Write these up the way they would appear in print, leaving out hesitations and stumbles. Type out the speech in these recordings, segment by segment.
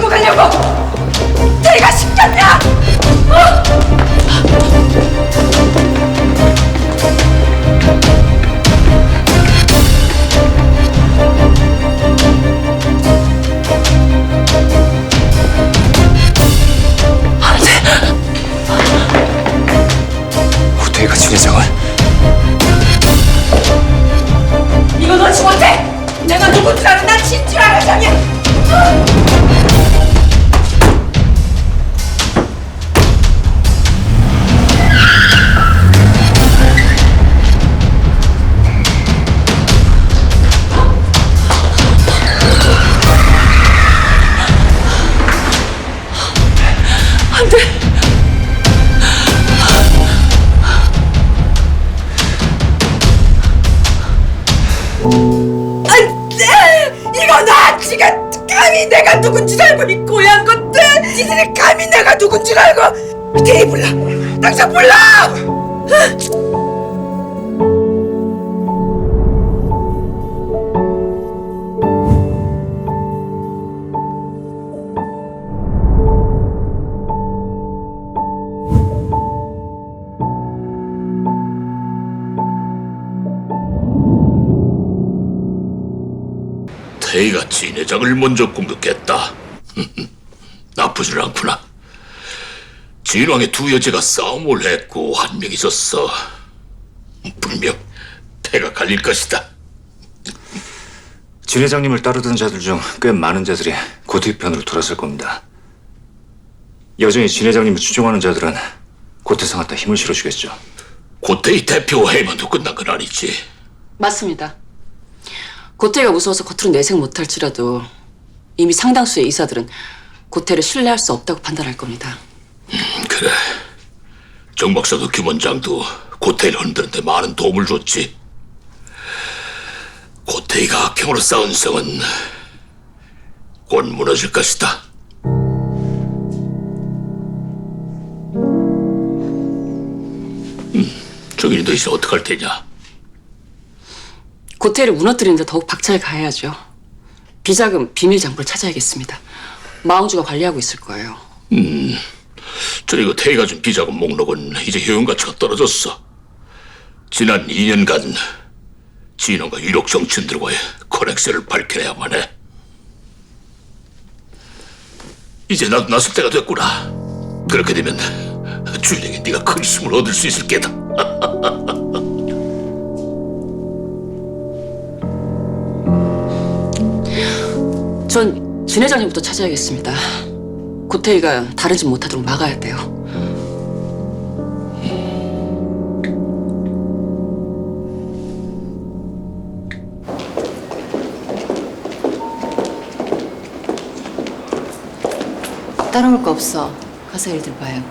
어디로 가려고? 내가 시켰냐? 호태이가 진 회장을? 이거 놓지 못해! 내가 누군지 알아? 난 진주라 회장이야! 안 돼! 이거 나 지금 감히 내가 누군지 알고 이 고향 것들 니들이 감히 내가 누군지 알고 대이 불러 당장 불러. 태희가 진 회장을 먼저 공격했다. 나쁘질 않구나. 진왕의 두 여제가 싸움을 했고 한 명이 졌어. 분명 패가 갈릴 것이다. 진 회장님을 따르던 자들 중 꽤 많은 자들이 고태희 편으로 돌아설 겁니다. 여전히 진 회장님을 추종하는 자들은 고태상한테 힘을 실어주겠죠. 고태희 대표 해임도 끝난 건 아니지. 맞습니다. 고태희가 무서워서 겉으로 내색 못할지라도 이미 상당수의 이사들은 고태희를 신뢰할 수 없다고 판단할 겁니다. 그래. 정 박사도 김 원장도 고태희를 흔드는 데 많은 도움을 줬지. 고태희가 악행으로 쌓은 성은 곧 무너질 것이다. 정인이 너 이제 어떡할 테냐? 고태희를 무너뜨리는데 더욱 박차를 가해야죠. 비자금 비밀 장부를 찾아야겠습니다. 마왕주가 관리하고 있을 거예요. 저리 그 태희가 준 비자금 목록은 이제 효용 가치가 떨어졌어. 지난 2년간 진원과 유력 정치인들과의 커넥션을 밝혀내야만 해. 이제 나도 나설 때가 됐구나. 그렇게 되면 주인에게 네가 큰 힘을 얻을 수 있을 게다. 전 진 회장님부터 찾아야겠습니다. 고태희가 다른 짓 못하도록 막아야 돼요. 따라올 거 없어. 가서 일들 봐요.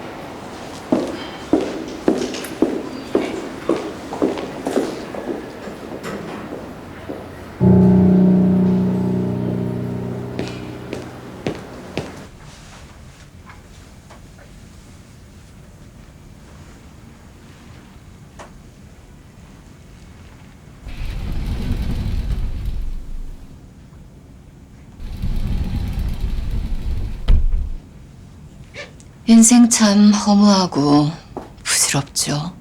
인생 참 허무하고 부질없죠.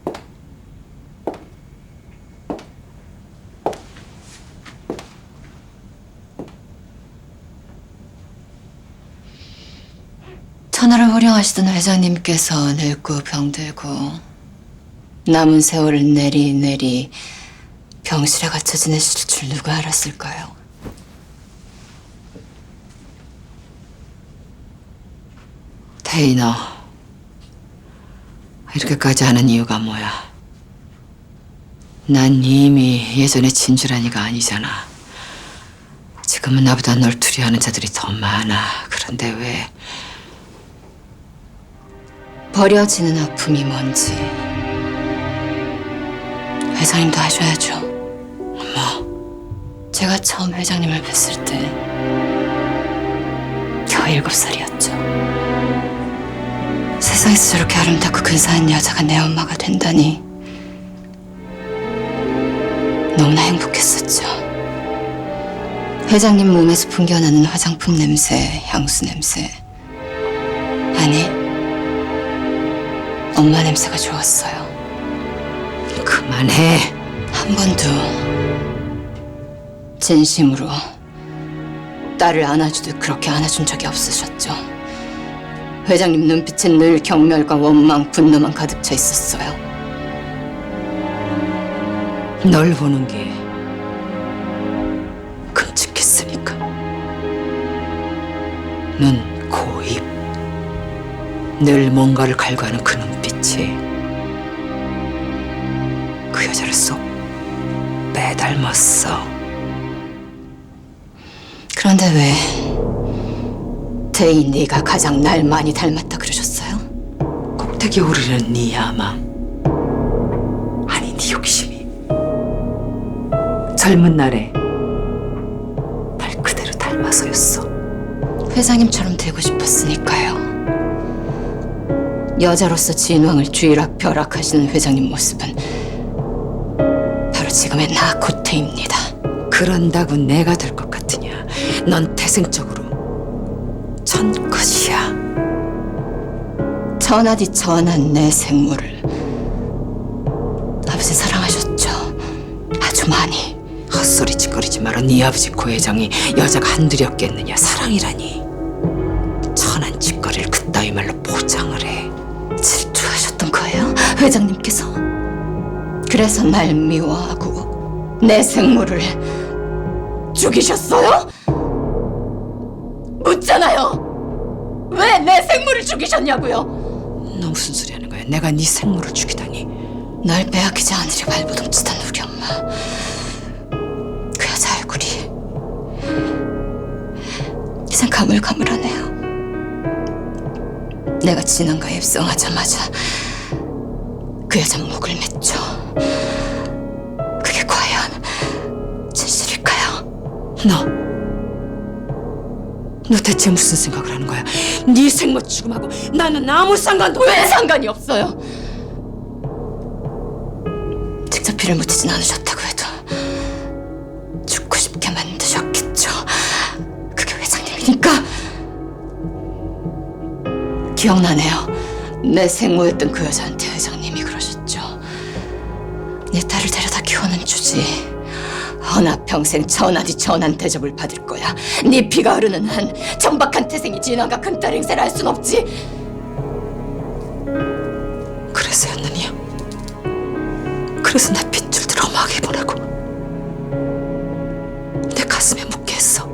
천하를 호령하시던 회장님께서 늙고 병들고 남은 세월을 내리 병실에 갇혀 지내실 줄 누가 알았을까요? 태희, 너 이렇게까지 하는 이유가 뭐야? 난 이미 예전에 진주란이가 아니잖아. 지금은 나보다 널 두려워하는 자들이 더 많아. 그런데 왜 버려지는 아픔이 뭔지 회장님도 하셔야죠. 어머, 제가 처음 회장님을 뵀을 때 겨우 7살이었죠. 세상에서 저렇게 아름답고 근사한 여자가 내 엄마가 된다니 너무나 행복했었죠. 회장님 몸에서 풍겨나는 화장품 냄새, 향수 냄새. 아니, 엄마 냄새가 좋았어요. 그만해. 한 번도 진심으로 딸을 안아주듯 그렇게 안아준 적이 없으셨죠. 회장님 눈빛엔 늘 경멸과 원망, 분노만 가득 차 있었어요. 널 보는 게 끔찍했으니까. 눈, 코, 입. 늘 뭔가를 갈구하는 그 눈빛이 그 여자를 쏙 빼닮았어. 그런데 왜 대인 네가 가장 날 많이 닮았다 그러셨어요? 꼭대기 오르는 네 야망, 아니 네 욕심이 젊은 날에 날 그대로 닮아서였어. 회장님처럼 되고 싶었으니까요. 여자로서 진왕을 쥐락펴락하시는 회장님 모습은 바로 지금의 나 고태입니다. 그런다고 내가 될 것 같으냐? 넌 태생적으로 천것이야. 천하디 천한 내 생물을 아버지 사랑하셨죠? 아주 많이. 헛소리 짓거리지 마라. 네 아버지 고 회장이 여자가 한둘이었겠느냐. 사랑이라니 천한 짓거리를 그따위 말로 포장을 해. 질투하셨던 거예요? 회장님께서? 그래서 날 미워하고 내 생물을 죽이셨어요? 묻잖아요. 왜 내 생물을 죽이셨냐고요? 너 무슨 소리 하는 거야? 내가 네 생물을 죽이다니. 날 빼앗기지 않으려 발버둥치던 우리 엄마. 그 여자 얼굴이 이젠 가물가물하네요. 내가 진원과 입성하자마자 그 여자 목을 맸죠. 그게 과연 진실일까요? 너 대체 무슨 생각을 하는 거야? 네 생모 죽음하고 나는 아무 상관도. 왜 상관이 없어요? 직접 피를 묻히진 않으셨다고 해도 죽고 싶게 만드셨겠죠. 그게 회장님이니까. 기억나네요. 내 생모였던 그 여자한테 회장님이 그러셨죠. 네 딸을 데려다 키우는 주지. 허나 평생 천하디 천한 대접을 받을 거야. 네 피가 흐르는 한 정박한 태생이 진왕과 큰딸 행세를 할 순 없지. 그래서였느냐? 그래서 나 핏줄 들어 험하게 보라고 내 가슴에 묻게 했어.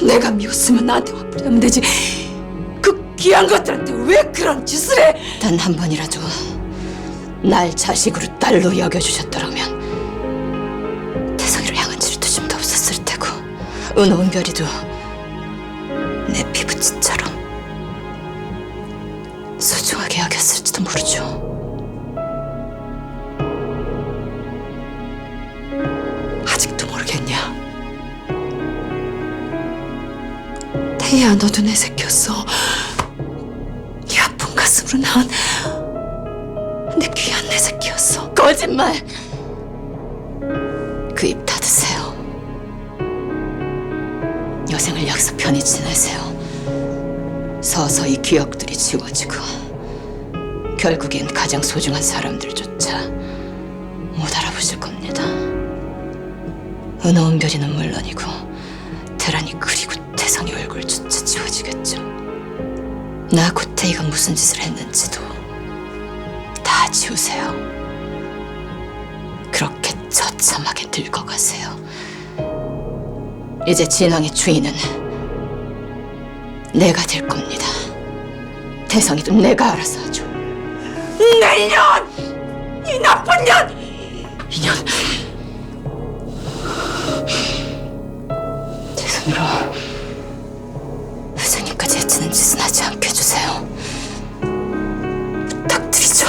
내가 미웠으면 나한테 화풀이하면 되지. 그 귀한 것들한테 왜 그런 짓을 해? 단 한 번이라도 날 자식으로 딸로 여겨주셨더라면 태성이를 향한 질투심도 없었을 테고 은혼별이도 내 피부치처럼 소중하게 여겼을지도 모르죠. 아직도 모르겠냐? 태희야, 너도 내 새끼였어. 네 아픈 가슴으로 낳은 내 귀한 내 새끼였어. 거짓말! 그 입 닫으세요. 여생을 여기서 편히 지내세요. 서서히 기억들이 지워지고 결국엔 가장 소중한 사람들조차 못 알아보실 겁니다. 은호은별이는 물론이고 태란이 그리고 태성이 얼굴조차 지워지겠죠. 나 고태이가 무슨 짓을 했는지도 다 지우세요. 그렇게 처참하게 늙어가세요. 이제 진왕의 주인은 내가 될 겁니다. 태성이도 내가 알아서 하죠. 내 년! 이 나쁜 년! 이년! 태성이로 회장님까지 해치는 짓은 하지 않게 해주세요. 부탁드리죠.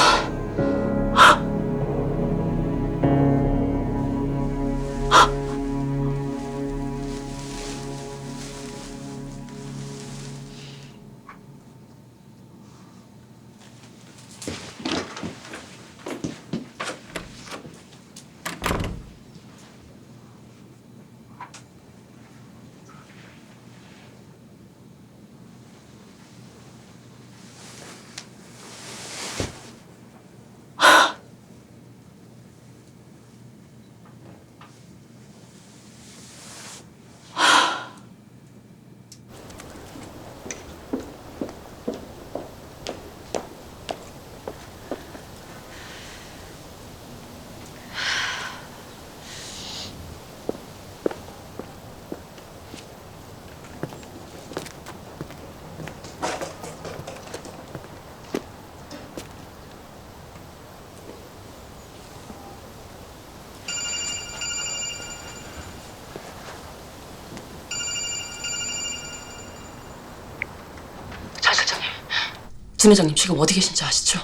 진 회장님 지금 어디 계신지 아시죠?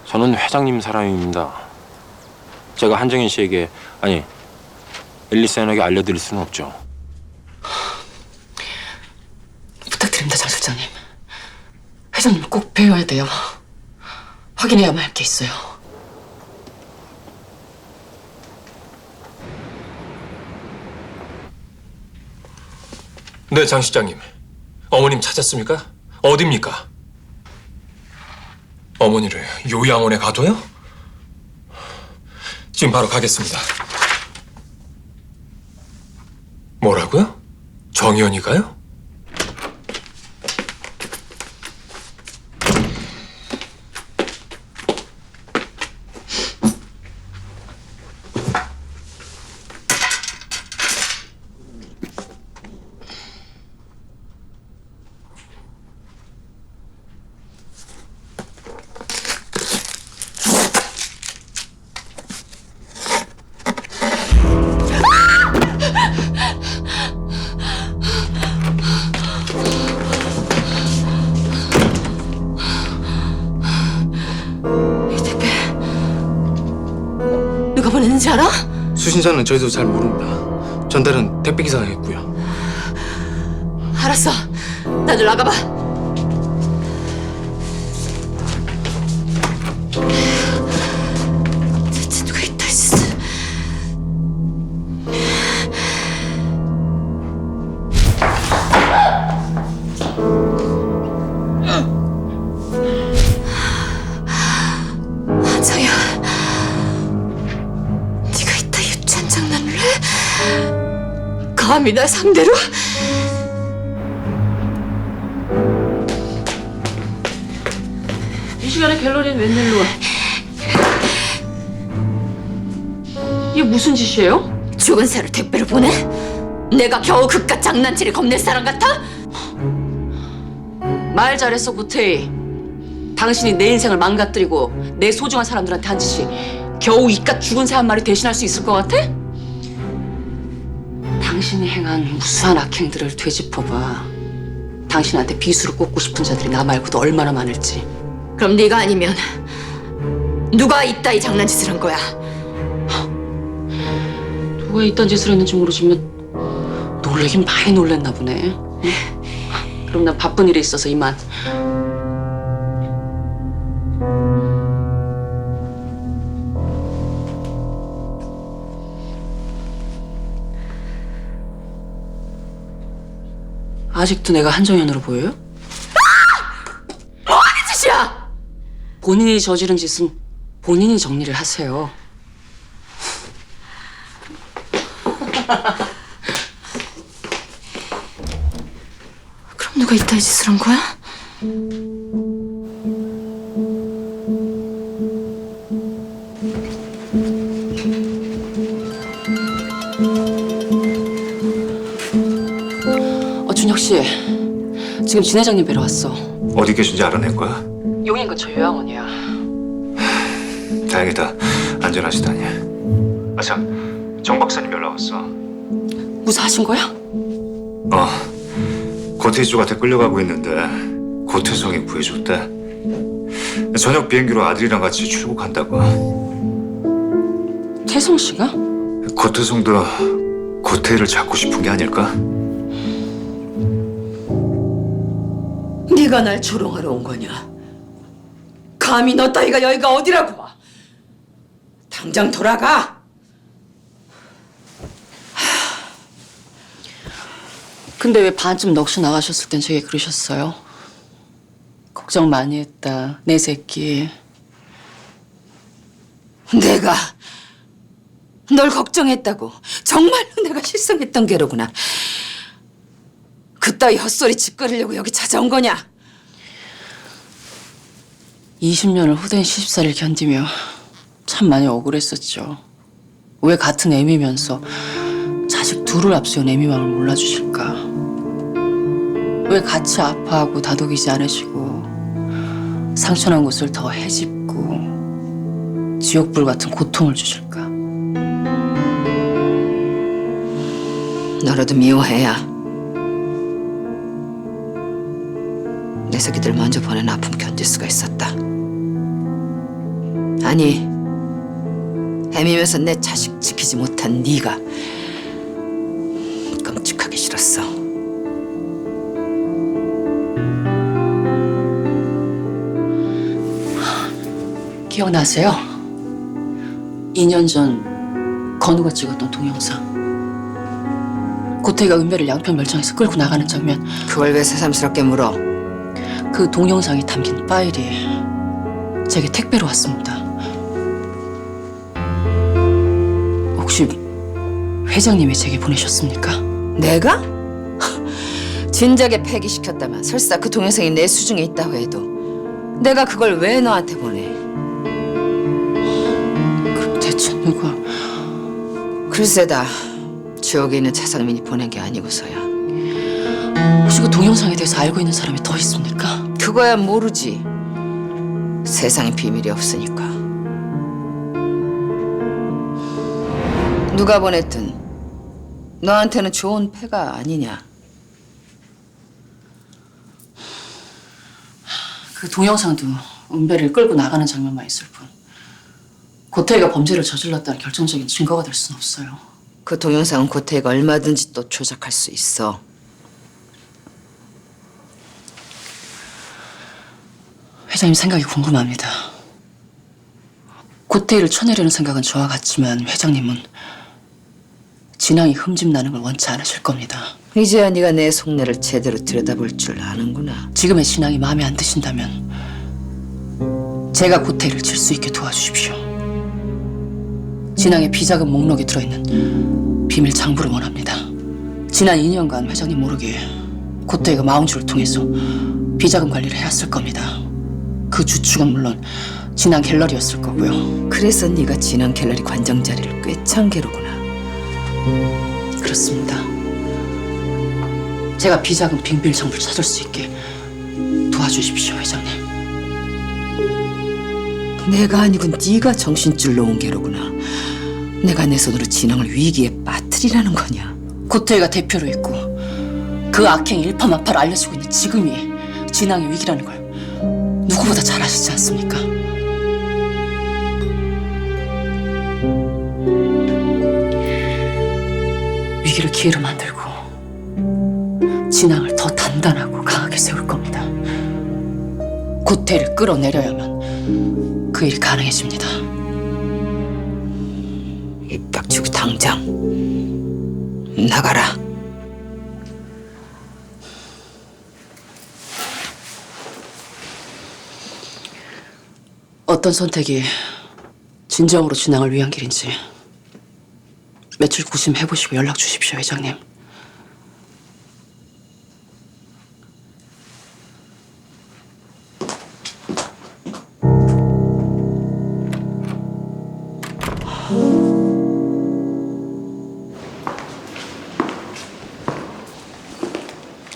저는 회장님 사람입니다. 제가 한정인 씨에게, 아니, 앨리스에게 알려드릴 수는 없죠. 부탁드립니다, 장 실장님. 회장님을 꼭 뵈어야 돼요. 확인해야만 할 게 있어요. 네, 장 실장님. 어머님 찾았습니까? 어딥니까? 어머니를 요양원에 가둬요? 지금 바로 가겠습니다. 뭐라고요? 정연이가요? 이 택배 누가 보냈는지 알아? 수신자는 저희도 잘 모릅니다. 전달은 택배기사가 했고요. 알았어. 나들 나가봐. 대체 누가 있다 했어? 한정이야. 네가 이따 유치한 장난을 해? 감히 날 상대로? 이 시간에 갤러리는 웬일로 와? 이게 무슨 짓이에요? 죽은 새를 택배를 보내? 내가 겨우 그깟 장난질에 겁낼 사람 같아? 말 잘했어, 고태희. 당신이 내 인생을 망가뜨리고 내 소중한 사람들한테 한 짓이 겨우 이깟 죽은 새 한 마리 대신할 수 있을 것 같아? 당신이 행한 무수한 악행들을 되짚어봐. 당신한테 비수를 꽂고 싶은 자들이 나 말고도 얼마나 많을지. 그럼 네가 아니면 누가 이따위 장난짓을 한 거야? 누가 이딴 짓을 했는지 모르지만 놀래긴 많이 놀랬나 보네. 응? 그럼 난 바쁜 일이 있어서 이만. 아직도 내가 한정연으로 보여요? 뭐하는 짓이야? 본인이 저지른 짓은 본인이 정리를 하세요. 그럼 누가 이따위 짓을 한 거야? 준혁 씨, 지금 진 회장님 뵈러 왔어. 어디 계신지 알아낼 거야? 용인 근처 요양원이야. 다행이다. 안전하시다니. 아참, 정 박사님 연락 왔어. 무사하신 거야? 고태희 쪽한테 끌려가고 있는데 고태성이 구해줬대. 저녁 비행기로 아들이랑 같이 출국한다고. 태성 씨가? 고태성도 고태희를 잡고 싶은 게 아닐까? 네가 날 조롱하러 온 거냐? 감히 너 따위가 여기가 어디라고 와? 당장 돌아가! 근데 왜 반쯤 넋이 나가셨을 땐 제게 그러셨어요? 걱정 많이 했다, 내 새끼. 내가 널 걱정했다고. 정말로 내가 실성했던 게로구나. 그따위 헛소리 짓거리려고 여기 찾아온 거냐? 20년을 후대인 시집살이를 견디며 참 많이 억울했었죠. 왜 같은 애미면서 자식 둘을 앞세운 애미 마음을 몰라주실까? 왜 같이 아파하고 다독이지 않으시고 상처난 곳을 더 헤집고 지옥불 같은 고통을 주실까? 너라도 미워해야 녀석이들 먼저 보낸 아픔 견딜 수가 있었다. 아니, 헤매면서 내 자식 지키지 못한 네가 끔찍하기 싫었어. 기억나세요? 2년 전 건우가 찍었던 동영상. 고태가 은별을 양평 멸장에서 끌고 나가는 장면. 그걸 왜 새삼스럽게 물어? 그 동영상이 담긴 파일이 제게 택배로 왔습니다. 혹시 회장님이 제게 보내셨습니까? 내가? 진작에 폐기시켰다만 설사 그 동영상이 내 수중에 있다고 해도 내가 그걸 왜 너한테 보내? 그럼 대체 누가? 글쎄다. 지옥에 있는 차상민이 보낸 게 아니고서야. 혹시 그 동영상에 대해서 알고 있는 사람이 더 있습니까? 그거야 모르지. 세상에 비밀이 없으니까. 누가 보냈든 너한테는 좋은 패가 아니냐. 그 동영상도 은배를 끌고 나가는 장면만 있을 뿐 고태희가 범죄를 저질렀다는 결정적인 증거가 될 수는 없어요. 그 동영상은 고태희가 얼마든지 또 조작할 수 있어. 회장님 생각이 궁금합니다. 고태희를 쳐내려는 생각은 저와 같지만 회장님은 진앙이 흠집나는 걸 원치 않으실 겁니다. 이제야 네가 내 속내를 제대로 들여다볼 줄 아는구나. 지금의 진앙이 마음에 안 드신다면 제가 고태희를 칠 수 있게 도와주십시오. 진앙의 비자금 목록에 들어있는 비밀 장부를 원합니다. 지난 2년간 회장님 모르게 고태희가 마운주를 통해서 비자금 관리를 해왔을 겁니다. 그 주축은 물론 진앙 갤러리였을 거고요. 그래서 네가 진앙 갤러리 관장 자리를 꿰찬 게로구나. 그렇습니다. 제가 비자금 빙빌 장부를 찾을 수 있게 도와주십시오, 회장님. 내가 아니고 네가 정신줄 놓은 게로구나. 내가 내 손으로 진앙을 위기에 빠뜨리라는 거냐. 고태희가 대표로 있고 그 악행 일파만파를 알려지고 있는 지금이 진앙의 위기라는 걸 누구보다 잘 아시지 않습니까? 위기를 기회로 만들고 진앙을 더 단단하고 강하게 세울 겁니다. 고태희를 끌어내려야만 그 일이 가능해집니다. 입 닥치고 당장 나가라. 어떤 선택이 진정으로 진앙을 위한 길인지 며칠 고심해보시고 연락 주십시오, 회장님.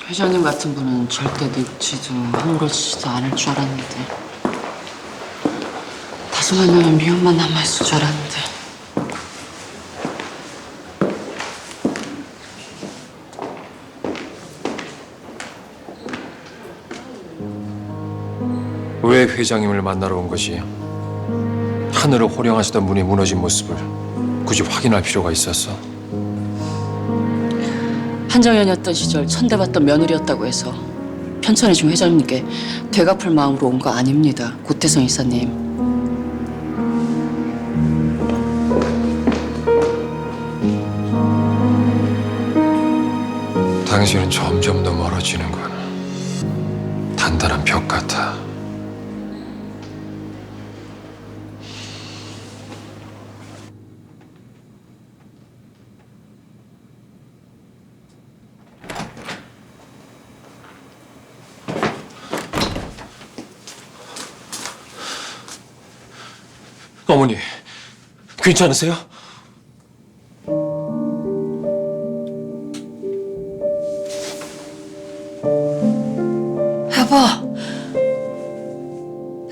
회장님 같은 분은 절대 늙지도 헝거지지도 않을 줄 알았는데 다시 만나면 미움만 남아있을 줄 알았는데 왜 회장님을 만나러 온 거지? 하늘을 호령하시던 분이 무너진 모습을 굳이 확인할 필요가 있었어? 한정연이었던 시절 천대받던 며느리였다고 해서 편찬해준 회장님께 되갚을 마음으로 온 거 아닙니다, 고태성 이사님. 당신은 점점 더 멀어지는군. 단단한 벽 같아. 어머니, 괜찮으세요?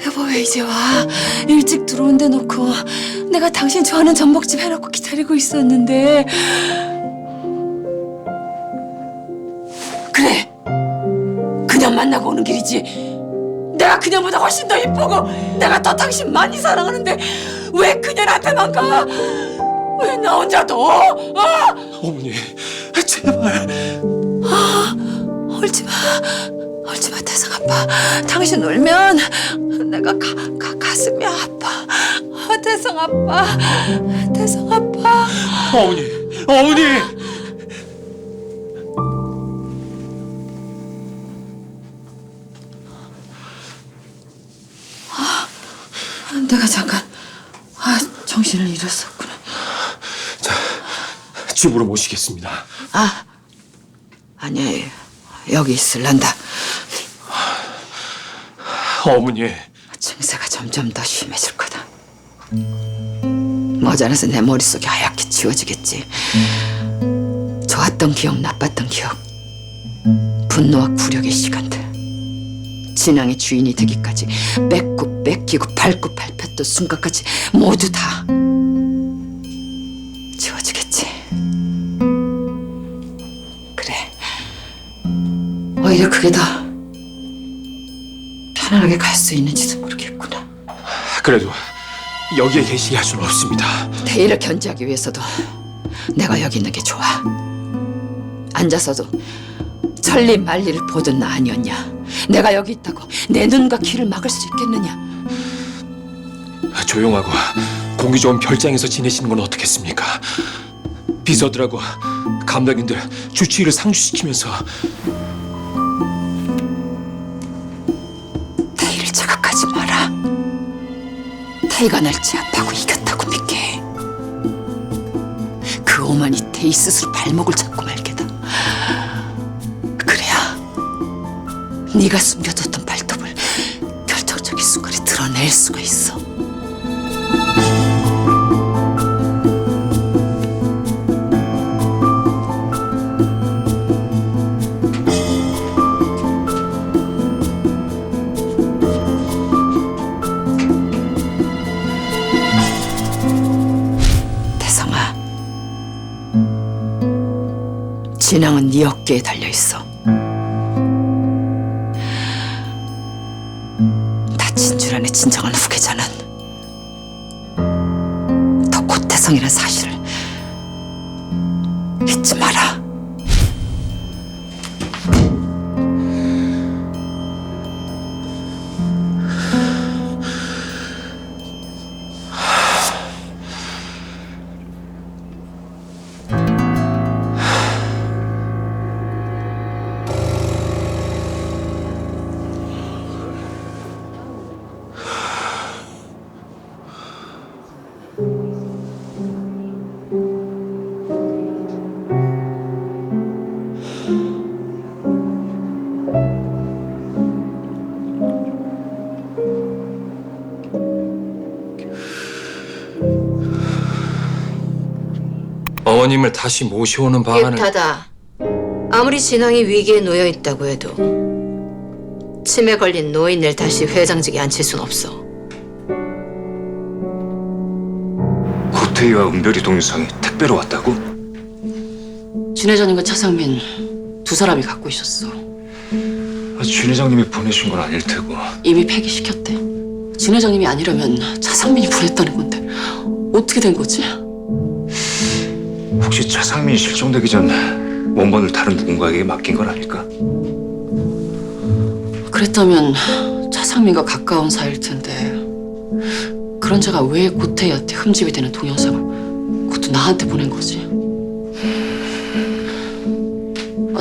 여보 왜 이제 와? 일찍 들어온 데 놓고 내가 당신 좋아하는 전복집 해놓고 기다리고 있었는데. 그래, 그냥 그냥 만나고 오는 길이지. 내가 그녀보다 훨씬 더 이쁘고 내가 더 당신 많이 사랑하는데 왜 그녀한테만 가? 왜 나 혼자 둬? 어머니, 제발. 울지마, 울지마 태성 아빠. 당신 울면 내가 가슴이 아파. 태성 아빠, 태성 아빠. 어머니. 내가 잠깐 정신을 잃었었구나. 자, 집으로 모시겠습니다. 아니, 여기 있을란다. 어머니. 증세가 점점 더 심해질 거다. 머지않아서 내 머릿속이 하얗게 지워지겠지. 좋았던 기억, 나빴던 기억, 분노와 굴욕의 시간들, 진앙의 주인이 되기까지 뺏고 뺏기고 밟고 밟혔던 순간까지 모두 다 지워지겠지. 그래, 오히려 그게 더 편안하게 갈 수 있는지도 모르겠구나. 그래도 여기에 계시게 할 수는 없습니다. 태희를 견제하기 위해서도 내가 여기 있는 게 좋아. 앉아서도 천리 만리를 보던 나 아니었냐. 내가 여기 있다고 내 눈과 귀를 막을 수 있겠느냐. 조용하고 공기 좋은 별장에서 지내시는 건 어떻겠습니까? 비서들하고 감독님들 주치의를 상주시키면서. 태희를 자극하지 마라. 태희가 날 제압하고 이겼다고 믿게 해. 그 오만이 태희 스스로 발목을 잡고 말게다. 그래야 네가 숨겨뒀던 발톱을 결정적인 순간에 드러낼 수가 있어. 태성아, 진앙은 네 어깨에 달려있어. 다친 줄 아는 진정한 후계자는 더 고태성이라는 사실을 잊지 마라. 어머님을 다시 모셔오는 방안을. 깨끗하다. 아무리 진앙이 위기에 놓여 있다고 해도 치매 걸린 노인을 다시 회장직에 앉힐 순 없어. 고태희와 은별이 동영상이 택배로 왔다고? 진 회장님과 차상민 두 사람이 갖고 있었어. 진 회장님이 보내신 건 아닐 테고. 이미 폐기시켰대. 진 회장님이 아니라면 차상민이 보냈다는 건데 어떻게 된 거지? 혹시 차상민이 실종되기 전 원본을 다른 누군가에게 맡긴 건 아닐까? 그랬다면 차상민과 가까운 사이일 텐데 그런 자가 왜 고태희한테 흠집이 되는 동영상을 그것도 나한테 보낸 거지?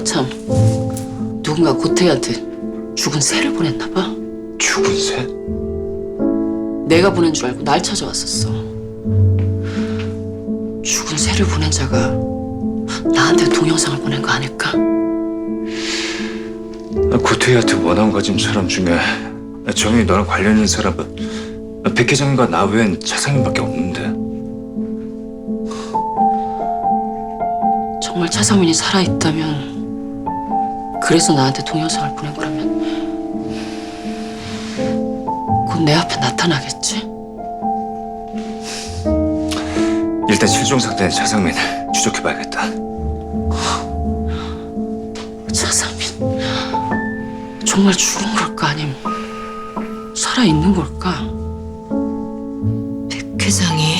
참, 누군가 고태희한테 죽은 새를 보냈나 봐. 죽은 새? 내가 보낸 줄 알고 날 찾아왔었어. 죽은 새를 보낸 자가 나한테 동영상을 보낸 거 아닐까? 고태희한테 원한 가진 사람 중에 정현이 너랑 관련 있는 사람은 백 회장님과 나 외엔 차상민밖에 없는데. 정말 차상민이 살아있다면 그래서 나한테 동영상을 보낸 거라면 곧 내 앞에 나타나겠지? 일단 실종 상태인 차상민 추적해봐야겠다. 차상민 정말 죽은 걸까 아님 살아 있는 걸까? 백 회장이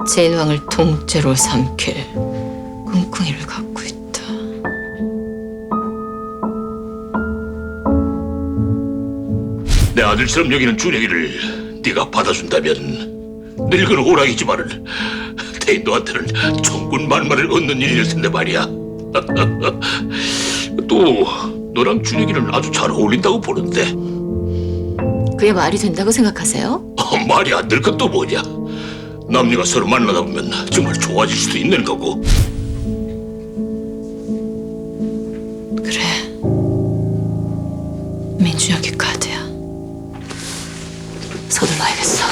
진왕을 통째로 삼킬 꿍꿍이를 갖고 있다. 내 아들처럼 여기는 준혁이를 네가 받아준다면 늙은 호랑이지만은 대인도한테는 천군 만마를 얻는 일일 텐데 말이야. 또 너랑 준혁이는 아주 잘 어울린다고 보는데 그게 말이 된다고 생각하세요? 말이 안 될 것도 뭐냐. 남녀가 서로 만나다 보면 정말 좋아질 수도 있는 거고. 그래. 민준혁이 카드야. 서둘러야겠어.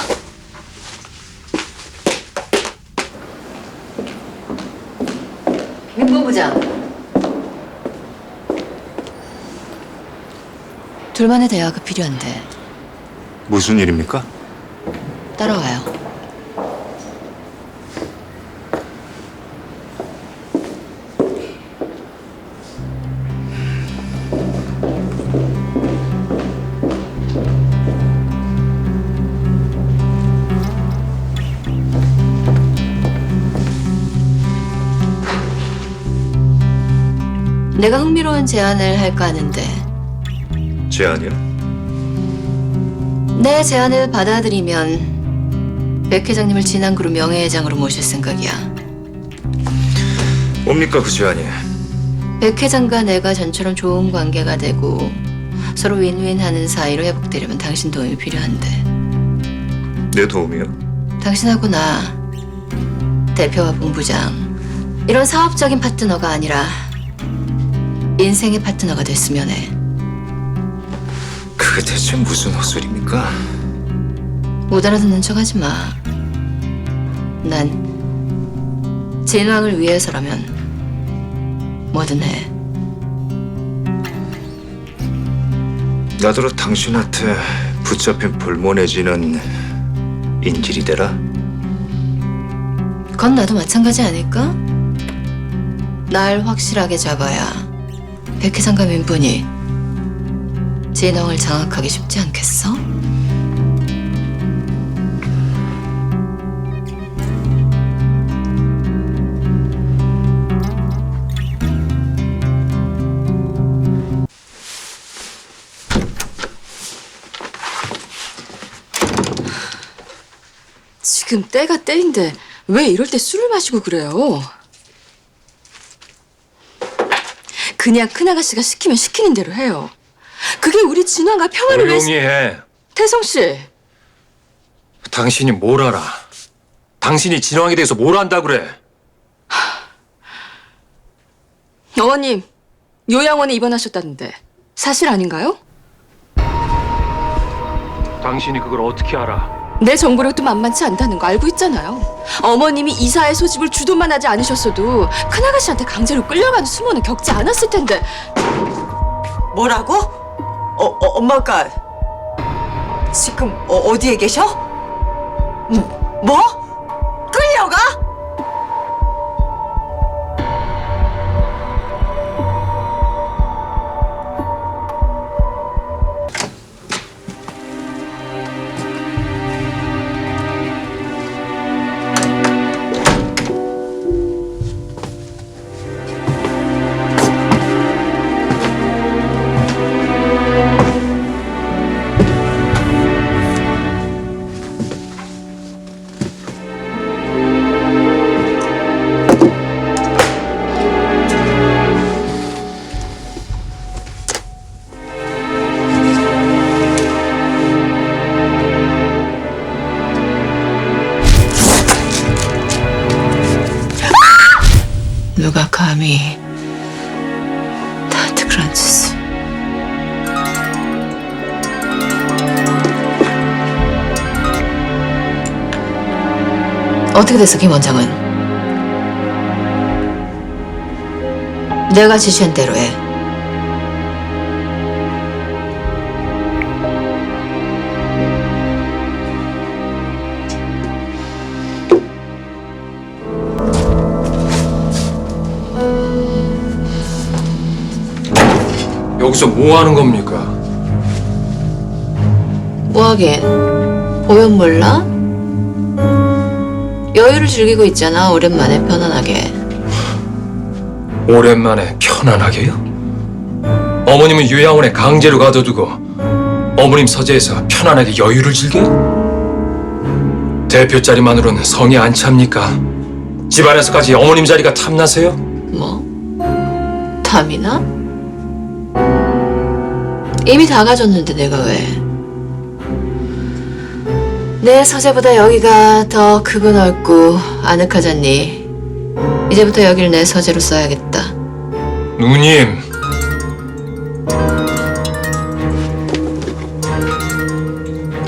민본부장. 둘만의 대화가 필요한데 무슨 일입니까? 따라와요. 내가 흥미로운 제안을 할까 하는데 제안이요? 내 제안을 받아들이면 백 회장님을 진안그룹 명예회장으로 모실 생각이야. 뭡니까 그 제안이? 백 회장과 내가 전처럼 좋은 관계가 되고 서로 윈윈하는 사이로 회복되려면 당신 도움이 필요한데 내 도움이요? 당신하고 나 대표와 본부장 이런 사업적인 파트너가 아니라 인생의 파트너가 됐으면 해. 그게 대체 무슨 헛소리입니까? 못 알아듣는 척 하지 마. 난 진왕을 위해서라면 뭐든 해. 나더러 당신한테 붙잡힌 볼모내지는 인질이 되라? 그건 나도 마찬가지 아닐까? 날 확실하게 잡아야 백 회장과 민분이 진왕을 장악하기 쉽지 않겠어? 지금 때가 때인데 왜 이럴 때 술을 마시고 그래요? 그냥 큰아가씨가 시키면 시키는 대로 해요. 그게 우리 진화가 평화를 위해서... 조용히 해. 태성 씨, 당신이 뭘 알아? 당신이 진왕에 대해서 뭘 안다 그래? 어머님 요양원에 입원하셨다는데 사실 아닌가요? 당신이 그걸 어떻게 알아? 내 정보력도 만만치 않다는 거 알고 있잖아요. 어머님이 이사의 소집을 주도만 하지 않으셨어도 큰아가씨한테 강제로 끌려가는 수모는 겪지 않았을 텐데. 뭐라고? 엄마가 지금 어디에 계셔? 뭐? 끌려가? 누가 감히 나한테 그런 짓을. 어떻게 됐어, 김 원장은? 내가 지시한 대로 해. 여기서 뭐 하는 겁니까? 뭐하긴 보면 몰라? 여유를 즐기고 있잖아. 오랜만에 편안하게. 오랜만에 편안하게요? 어머님은 요양원에 강제로 가둬두고 어머님 서재에서 편안하게 여유를 즐겨요? 대표 자리만으로는 성이 안 찹니까? 집안에서까지 어머님 자리가 탐나세요? 뭐? 탐이나? 이미 다 가졌는데 내가 왜? 내 서재보다 여기가 더 크고 넓고 아늑하잖니. 이제부터 여기를 내 서재로 써야겠다. 누님,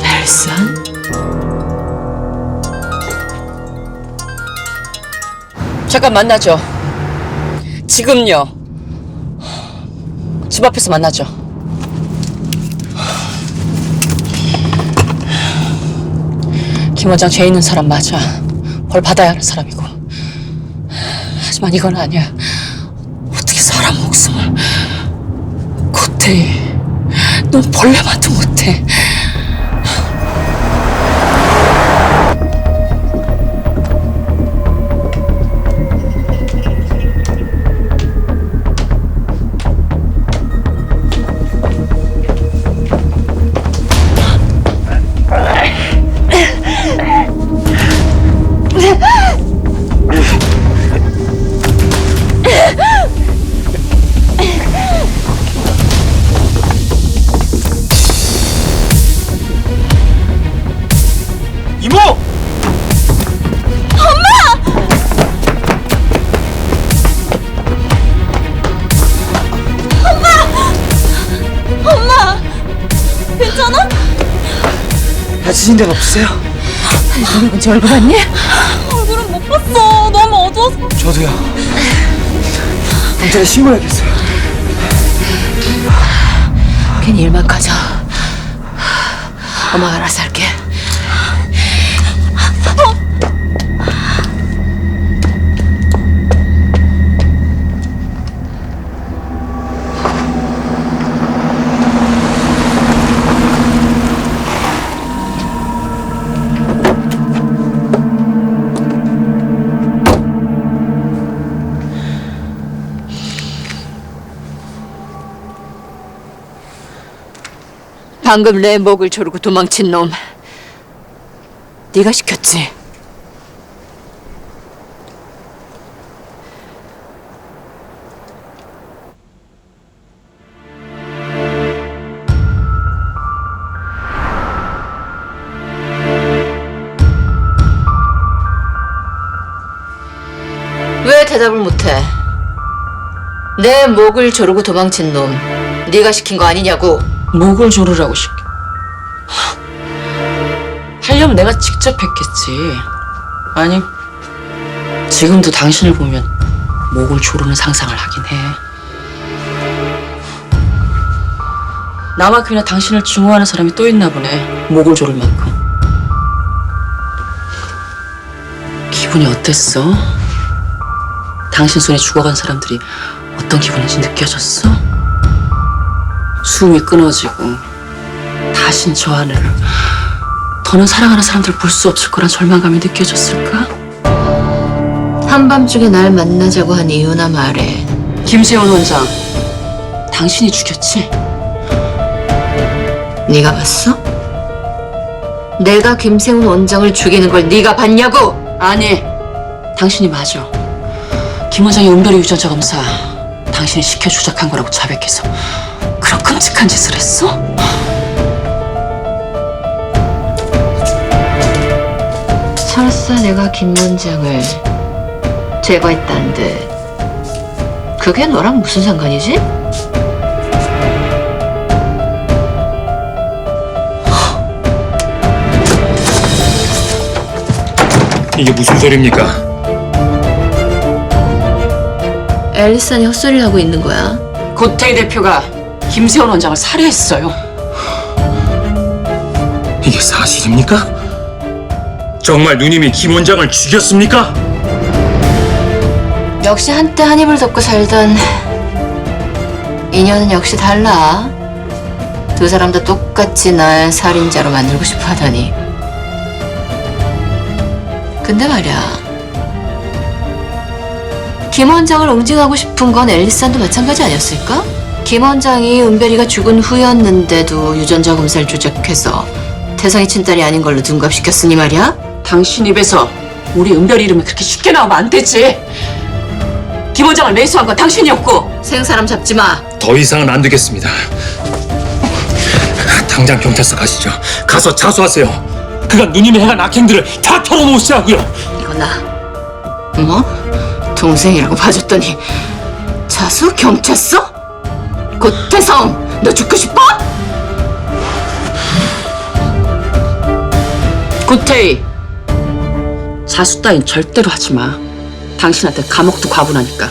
헬산? 잠깐 만나죠. 지금요. 집 앞에서 만나죠. 김 원장 죄 있는 사람 맞아. 벌 받아야 하는 사람이고. 하지만 이건 아니야. 어떻게 사람 목숨을. 고태희, 넌 벌레만도 못해. 이모! 다치신 데는 없으세요? 언제 얼굴 봤니? 얼굴은 못 봤어. 너무 어두워서. 저도요. 경찰에 신고해야겠어요. 괜히 일만 가자. 엄마가 알아서 할게. 방금 내 목을 조르고 도망친 놈 네가 시켰지? 왜 대답을 못해? 내 목을 조르고 도망친 놈 네가 시킨 거 아니냐고. 목을 조르라고 시켜. 하려면 내가 직접 했겠지. 아니, 지금도 당신을 보면 목을 조르는 상상을 하긴 해. 나만큼이나 당신을 증오하는 사람이 또 있나 보네. 목을 조를 만큼. 기분이 어땠어? 당신 손에 죽어간 사람들이 어떤 기분인지 느껴졌어? 숨이 끊어지고 다신 저 아내를 더는 사랑하는 사람들 볼 수 없을 거란 절망감이 느껴졌을까? 한밤중에 날 만나자고 한 이유나 말해. 김세훈 원장, 당신이 죽였지? 네가 봤어? 내가 김세훈 원장을 죽이는 걸 네가 봤냐고? 아니, 당신이 맞아. 김 원장의 은별이 유전자 검사 당신이 시켜 조작한 거라고 자백해서 그런 끔찍한 짓을 했어? 설사 내가 김 원장을 제거했다는데 그게 너랑 무슨 상관이지? 이게 무슨 소리입니까? 앨리슨이 헛소리를 하고 있는 거야. 고태희 대표가 김세훈 원장을 살해했어요. 이게 사실입니까? 정말 누님이 김 원장을 죽였습니까? 역시 한때 한 입을 덮고 살던 인연은 역시 달라. 두 사람 다 똑같이 날 살인자로 만들고 싶어 하다니. 근데 말이야, 김 원장을 응징하고 싶은 건 앨리스한도 마찬가지 아니었을까? 김 원장이 은별이가 죽은 후였는데도 유전자 검사를 조작해서 태성이 친딸이 아닌 걸로 둔갑시켰으니 말이야. 당신 입에서 우리 은별 이름이 그렇게 쉽게 나오면 안 되지. 김 원장을 매수한 건 당신이었고. 생사람 잡지 마. 더 이상은 안 되겠습니다. 당장 경찰서 가시죠. 가서 자수하세요. 그간 누님이 행한 악행들을 다 털어놓으시라고요. 이거 나 뭐? 동생이라고 봐줬더니 자수? 경찰서? 고태성, 너 죽고 싶어? 구태희, 자수 따윈 절대로 하지 마. 당신한테 감옥도 과분하니까.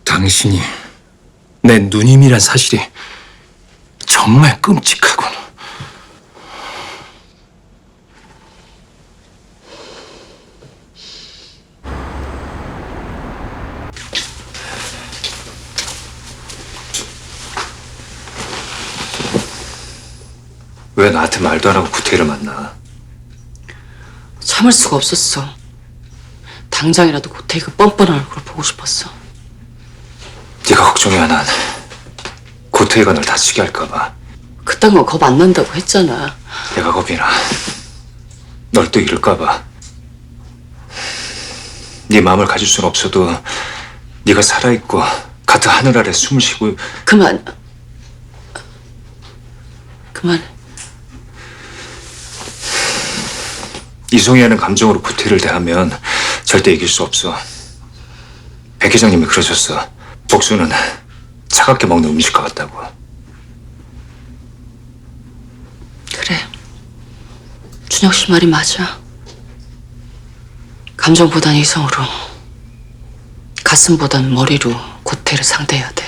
당신이 내 누님이란 사실이 정말 끔찍하군. 왜 나한테 말도 안 하고 구태일을 만나? 참을 수가 없었어. 당장이라도 고태희 그 뻔뻔한 얼굴을 보고 싶었어. 네가 걱정이야. 난 고태일가 널 다치게 할까 봐. 그딴 거 겁 안 난다고 했잖아. 내가 겁이 나. 널 또 잃을까 봐. 네 마음을 가질 수는 없어도 네가 살아있고 같은 하늘 아래 숨을 쉬고. 그만. 이송이하는 감정으로 구태일을 대하면 절대 이길 수 없어. 백 회장님이 그러셨어. 복수는 차갑게 먹는 음식과 같다고. 그래. 준혁 씨 말이 맞아. 감정보단 이성으로, 가슴보단 머리로 고태를 상대해야 돼.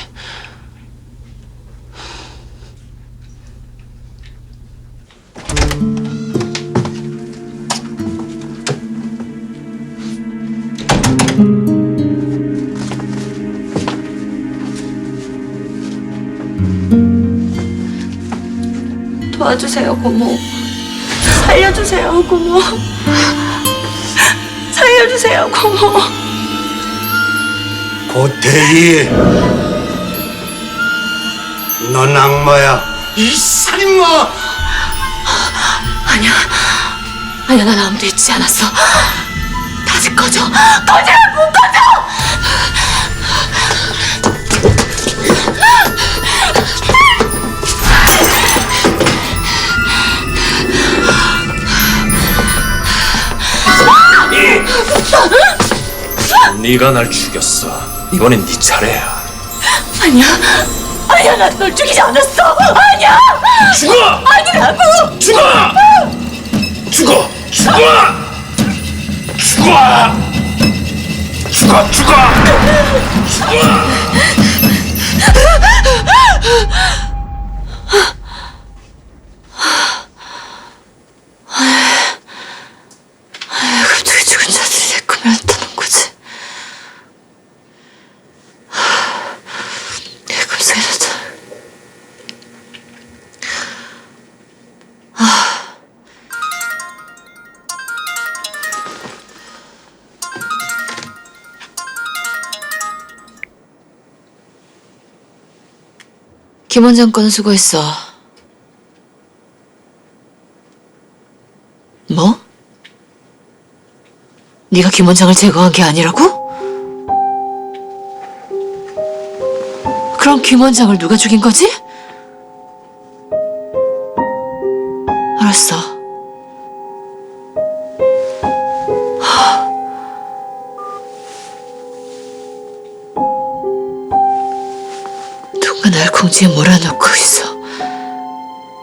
도와주세요, 고모. 살려주세요, 고모. 살려주세요, 고모. 고태희, 넌 악마야. 이 살인마! 아니야, 난 아무도 잊지 않았어. 다시 꺼져. 꺼지라고, 꺼져! 네가 날 죽였어. 이번엔 네 차례야. 아니야, 난 널 죽이지 않았어. 아니야! 죽어! 아니라고! 죽어! 죽어! 죽어! 죽어! 죽어! 죽어! 죽어! 갑자기 죽은 자들이 내 꿈에 나타난 거지. 내 꿈속에 나타난. 김 원장 건 수고했어. 뭐? 네가 김 원장을 제거한 게 아니라고? 그럼 김 원장을 누가 죽인 거지? 알았어. 누가 날 궁지에 몰아넣고 있어.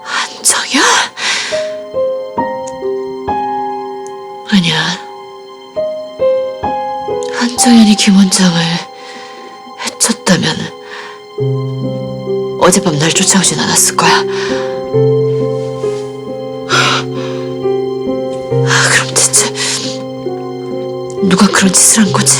한정현? 아니야. 한정현이 김 원장을 해쳤다면 어젯밤 날 쫓아오진 않았을 거야. 누가 그런 짓을 한 거지?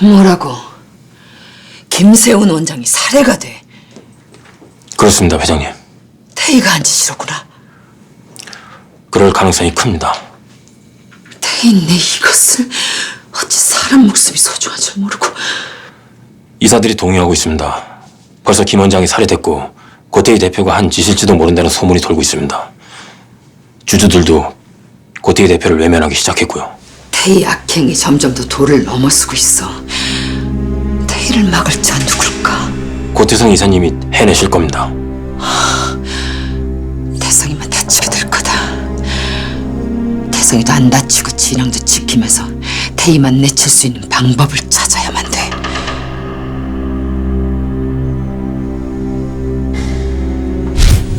뭐라고? 김세훈 원장이 살해가 돼? 그렇습니다, 회장님. 태희가 한 짓이로구나. 그럴 가능성이 큽니다. 태희네 이것을 어찌 사람 목숨이 소중한 줄 모르고. 이사들이 동의하고 있습니다. 벌써 김 원장이 살해됐고 고태희 대표가 한 짓일지도 모른다는 소문이 돌고 있습니다. 주주들도 고태희 대표를 외면하기 시작했고요. 태희 악행이 점점 더 도를 넘어서고 있어. 태희를 막을 자 누굴까? 고태성 이사님이 해내실 겁니다. 태성이만 다치게 될 거다. 태성이도 안 다치고 진영도 지키면서 태희만 내칠 수 있는 방법을 찾아야만 돼.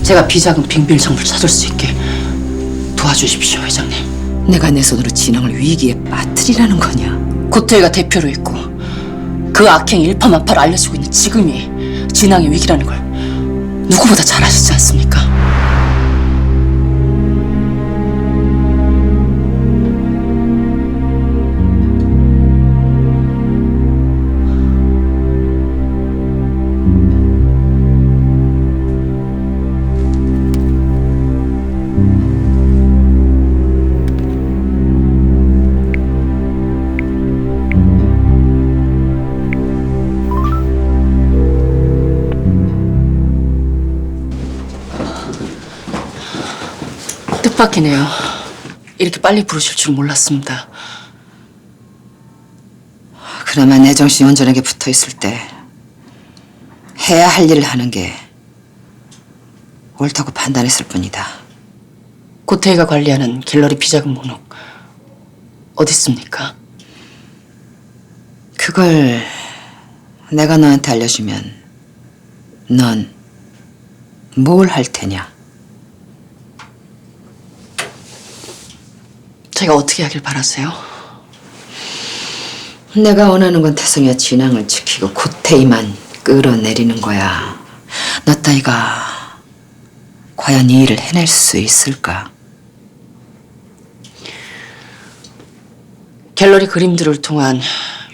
제가 비자금 빙빌 정보를 찾을 수 있게 도와주십시오, 회장님. 내가 내 손으로 진영을 위기에 빠뜨리라는 거냐? 고태희가 대표로 있고 그 악행 일파만파를 알려주고 있는 지금이 진앙의 위기라는 걸 누구보다 잘 아시지 않습니까? 뜻밖이네요. 이렇게 빨리 부르실 줄 몰랐습니다. 그나마 내 정신이 온전하게 붙어있을 때 해야 할 일을 하는 게 옳다고 판단했을 뿐이다. 고태희가 관리하는 갤러리 비자금 목록 어디 있습니까? 그걸 내가 너한테 알려주면 넌 뭘 할 테냐? 제가 어떻게 하길 바라세요? 내가 원하는 건 태성이와 진앙을 지키고 고태희만 끌어내리는 거야. 너 따위가 과연 이 일을 해낼 수 있을까? 갤러리 그림들을 통한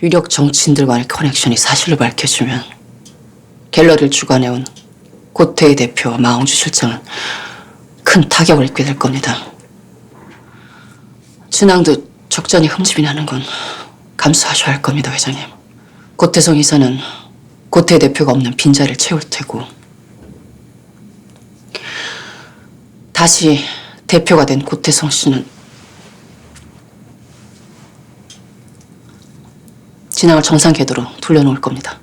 유력 정치인들과의 커넥션이 사실로 밝혀지면 갤러리를 주관해온 고태희 대표와 마홍주 실장은 큰 타격을 입게 될 겁니다. 진앙도 적잖이 흠집이 나는 건 감수하셔야 할 겁니다, 회장님. 고태성 이사는 고태희 대표가 없는 빈자리를 채울 테고 다시 대표가 된 고태성 씨는 진앙을 정상 궤도로 돌려놓을 겁니다.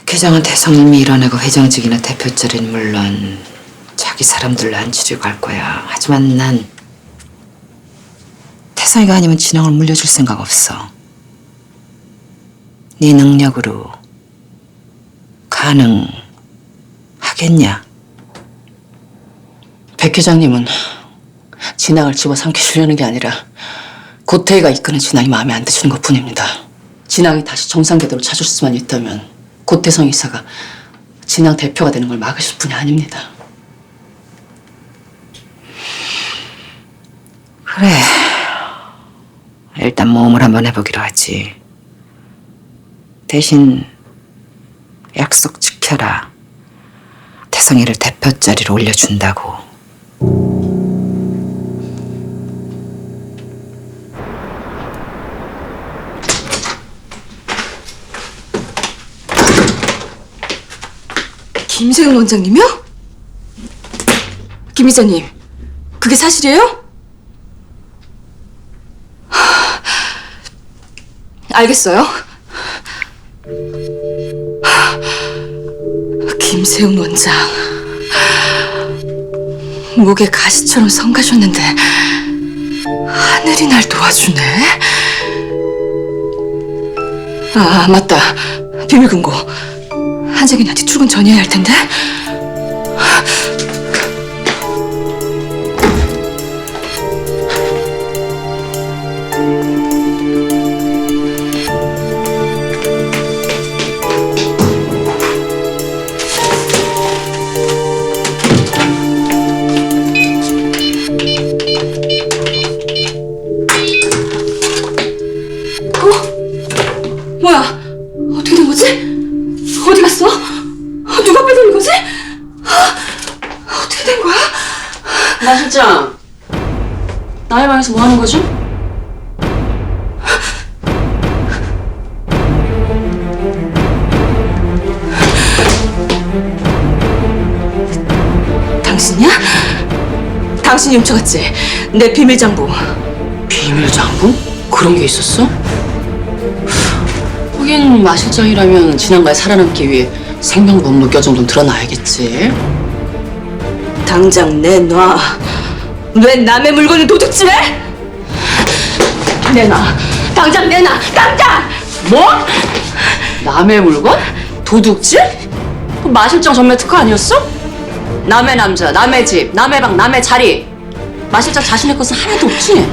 회장은 태성님이 일어나고 회장직이나 대표 자리는 물론 자기 사람들로 앉히려고 할 거야. 하지만 난 태성이가 아니면 진앙을 물려줄 생각 없어. 네 능력으로 가능하겠냐? 백 회장님은 진앙을 집어삼키시려는 게 아니라 고태희가 이끄는 진앙이 마음에 안 드시는 것뿐입니다. 진앙이 다시 정상 궤도로 찾을 수만 있다면 고태성 이사가 진앙 대표가 되는 걸 막으실 분이 아닙니다. 그래. 일단 모험을 한번 해보기로 하지. 대신 약속 지켜라. 태성이를 대표 자리로 올려준다고. 김세훈 원장님이요? 김 이사님, 그게 사실이에요? 알겠어요. 김세훈 원장, 목에 가시처럼 성가셨는데 하늘이 날 도와주네. 아, 맞다. 비밀금고. 한정이 아직 출근 전이어야 할 텐데. 뭐야? 어떻게 된 거지? 어디 갔어? 누가 빼돌린 거지? 어떻게 된 거야? 나 실장, 남의 방에서 뭐 하는 거죠? 당신이야? 당신이 훔쳐갔지? 내 비밀 장부. 비밀 장부? 그런 게 있었어? 하긴 마 실장이라면 지난가에 살아남기 위해 생명부 물결 정도는 드러나야겠지. 당장 내놔. 왜 남의 물건을 도둑질해? 내놔. 당장 내놔. 당장! 뭐? 남의 물건? 도둑질? 그 마 실장 전매 특허 아니었어? 남의 남자, 남의 집, 남의 방, 남의 자리. 마 실장 자신의 것은 하나도 없지?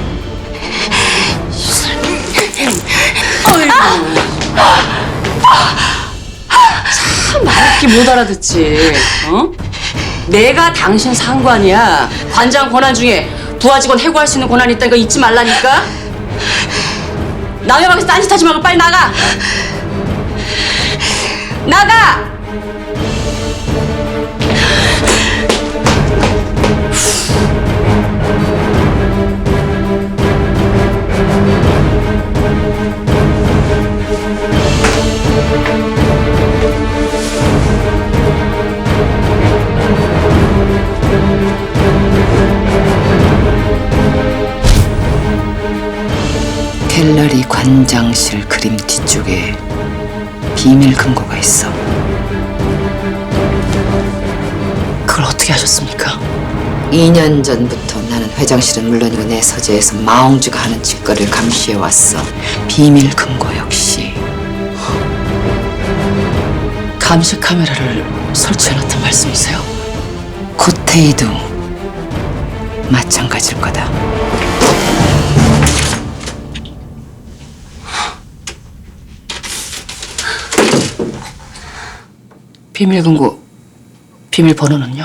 참 말밖에 못 알아듣지. 어? 내가 당신 상관이야. 관장 권한 중에 부하 직원 해고할 수 있는 권한이 있다는 거 잊지 말라니까. 남의 방에서 딴짓하지 말고 빨리 나가. 나가. 갤러리 관장실 그림 뒤쪽에 비밀 금고가 있어. 그걸 어떻게 하셨습니까? 2년 전부터 나는 회장실은 물론이고 내 서재에서 마옹주가 하는 짓거리를 감시해왔어. 비밀 금고 역시 감시 카메라를 설치해놨단 말씀이세요? 고테이도 마찬가지일 거다. 비밀 금고 비밀 번호는요?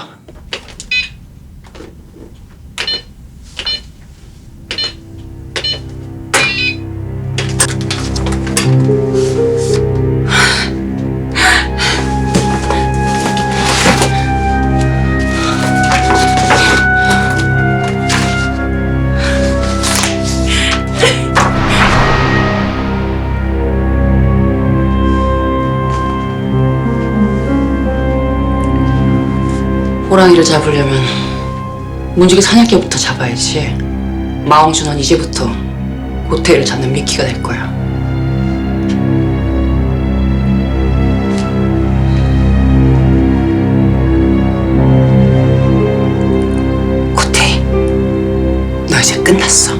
호랑이를 잡으려면 문지기 사냥개부터 잡아야지. 마옹준은 이제부터 고태를 잡는 미끼가 될 거야. 고태, 너 이제 끝났어.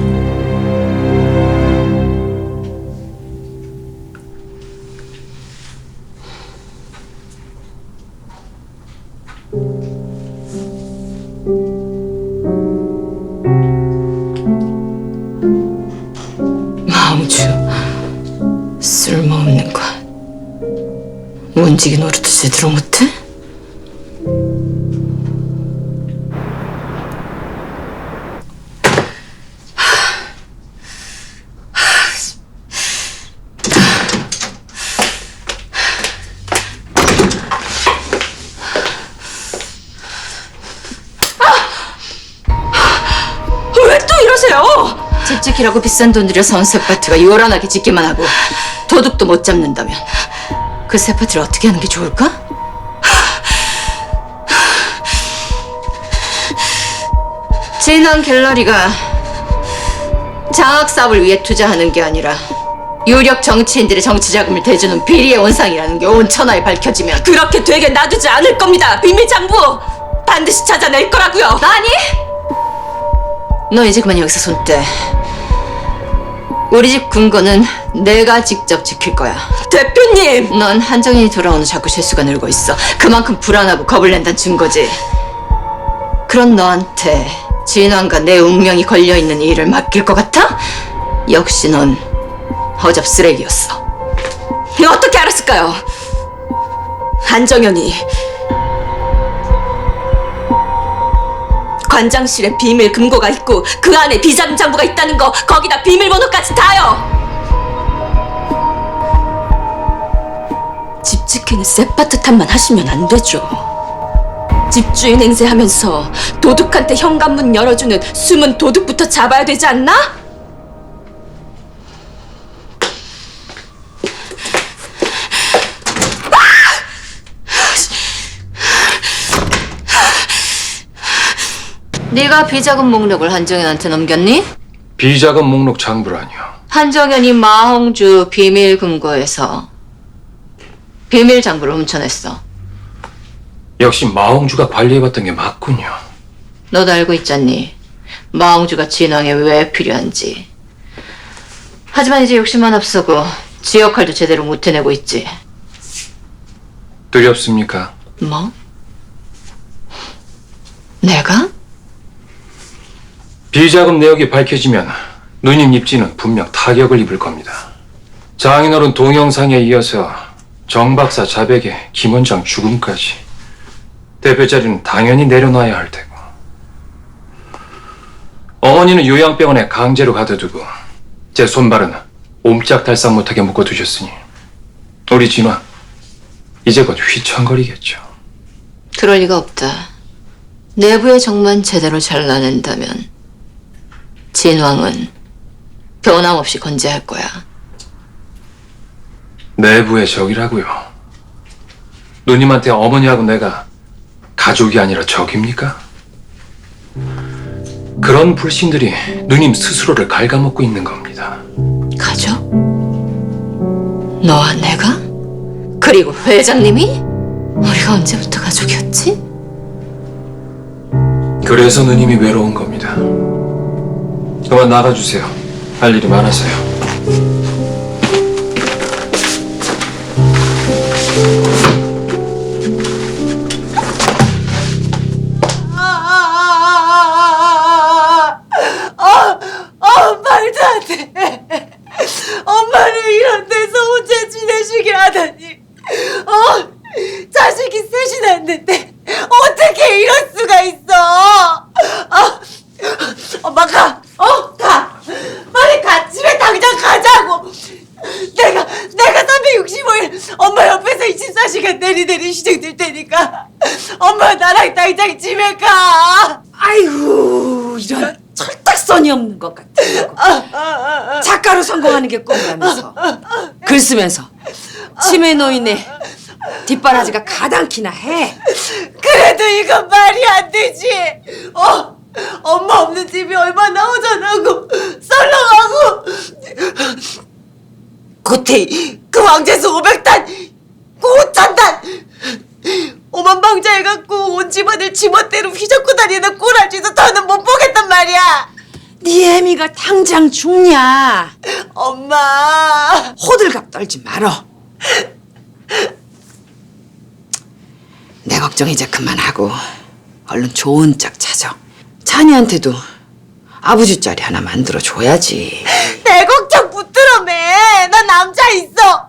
마옹주, 쓸모없는 것. 문지기 노릇도 제대로 못해? 왜 또 이러세요? 집 지키라고 비싼 돈 들여 사온 새파트가 요란하게 짓기만 하고 도둑도 못 잡는다면 그 새파트를 어떻게 하는 게 좋을까? 진원 갤러리가 장학 사업을 위해 투자하는 게 아니라 유력 정치인들의 정치 자금을 대주는 비리의 온상이라는 게 온 천하에 밝혀지면 그렇게 되게 놔두지 않을 겁니다. 비밀 장부 반드시 찾아낼 거라고요. 아니! 너 이제 그만 여기서 손 떼. 우리 집 금고는 내가 직접 지킬 거야. 대표님! 넌 한정인이 돌아오는 자꾸 실수가 늘고 있어. 그만큼 불안하고 겁을 낸다는 증거지. 그런 너한테 진환과 내 운명이 걸려있는 일을 맡길 것 같아? 역시 넌 허접 쓰레기였어. 어떻게 알았을까요? 한정현이 관장실에 비밀 금고가 있고 그 안에 비자금 장부가 있다는 거, 거기다 비밀번호까지 다요. 고태이는 쌔파트탄만 하시면 안 되죠. 집주인 행세하면서 도둑한테 현관문 열어주는 숨은 도둑부터 잡아야 되지 않나? 네가 비자금 목록을 한정현한테 넘겼니? 비자금 목록 장부라니요. 한정현이 마홍주 비밀 금고에서 비밀 장부를 훔쳐냈어. 역시 마홍주가 관리해봤던 게 맞군요. 너도 알고 있잖니. 마홍주가 진왕에 왜 필요한지. 하지만 이제 욕심만 앞서고 지 역할도 제대로 못 해내고 있지. 두렵습니까? 뭐? 내가? 비자금 내역이 밝혀지면 누님 입지는 분명 타격을 입을 겁니다. 장인어른 동영상에 이어서 정 박사 자백에 김 원장 죽음까지 대표 자리는 당연히 내려놔야 할 테고, 어머니는 요양병원에 강제로 가둬두고 제 손발은 옴짝달싹 못하게 묶어두셨으니 우리 진화 이제 곧 휘청거리겠죠. 그럴 리가 없다. 내부의 정만 제대로 잘라낸다면 진왕은 변함없이 건재할 거야. 내부의 적이라고요? 누님한테 어머니하고 내가 가족이 아니라 적입니까? 그런 불신들이 누님 스스로를 갉아먹고 있는 겁니다. 가족? 너와 내가? 그리고 회장님이? 우리가 언제부터 가족이었지? 그래서 누님이 외로운 겁니다. 그만 나가주세요. 할 일이 많아서요. 말도 안 돼. 엄마를 이런 데서 혼자 지내시게 하다니. 자식이 셋이나 있는데 어떻게 이럴 수가 있어? 엄마 가. 가. 빨리 가. 집에 당장 가자고. 내가 365일 엄마 옆에서 24시간 내리내리 시중될 테니까 엄마 나랑 당장 집에 가. 아이고, 이런 철딱선이 없는 것 같아. 작가로 성공하는 게 꿈이라면서 글 쓰면서 치매 노인의 뒷바라지가 가당키나 해. 그래도 이건 말이 안 되지. 엄마 없는 집이 얼마나 허전하고 썰렁하고. 고태이 그 왕재수 500단 그 5,000단 오만방자해갖고 온 집안을 지멋대로 휘젓고 다니는 꼬라지도 더는 못 보겠단 말이야. 네 애미가 당장 죽냐. 엄마 호들갑 떨지 말어. 내 걱정 이제 그만하고 얼른 좋은 짝 찾아. 찬이한테도 아버지 자리 하나 만들어줘야지. 내 걱정 붙들어매. 나 남자 있어.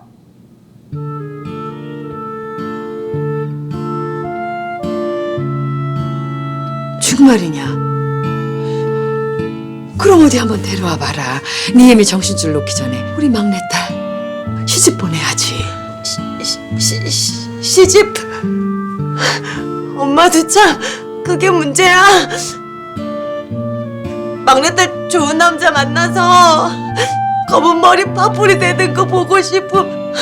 정말이냐? 그럼 어디 한번 데려와 봐라. 네 애미 정신줄 놓기 전에 우리 막내딸 시집 보내야지. 시집? 엄마도 참 그게 문제야. 막내딸 좋은 남자 만나서 검은 머리 파뿌리 되는 거 보고 싶음.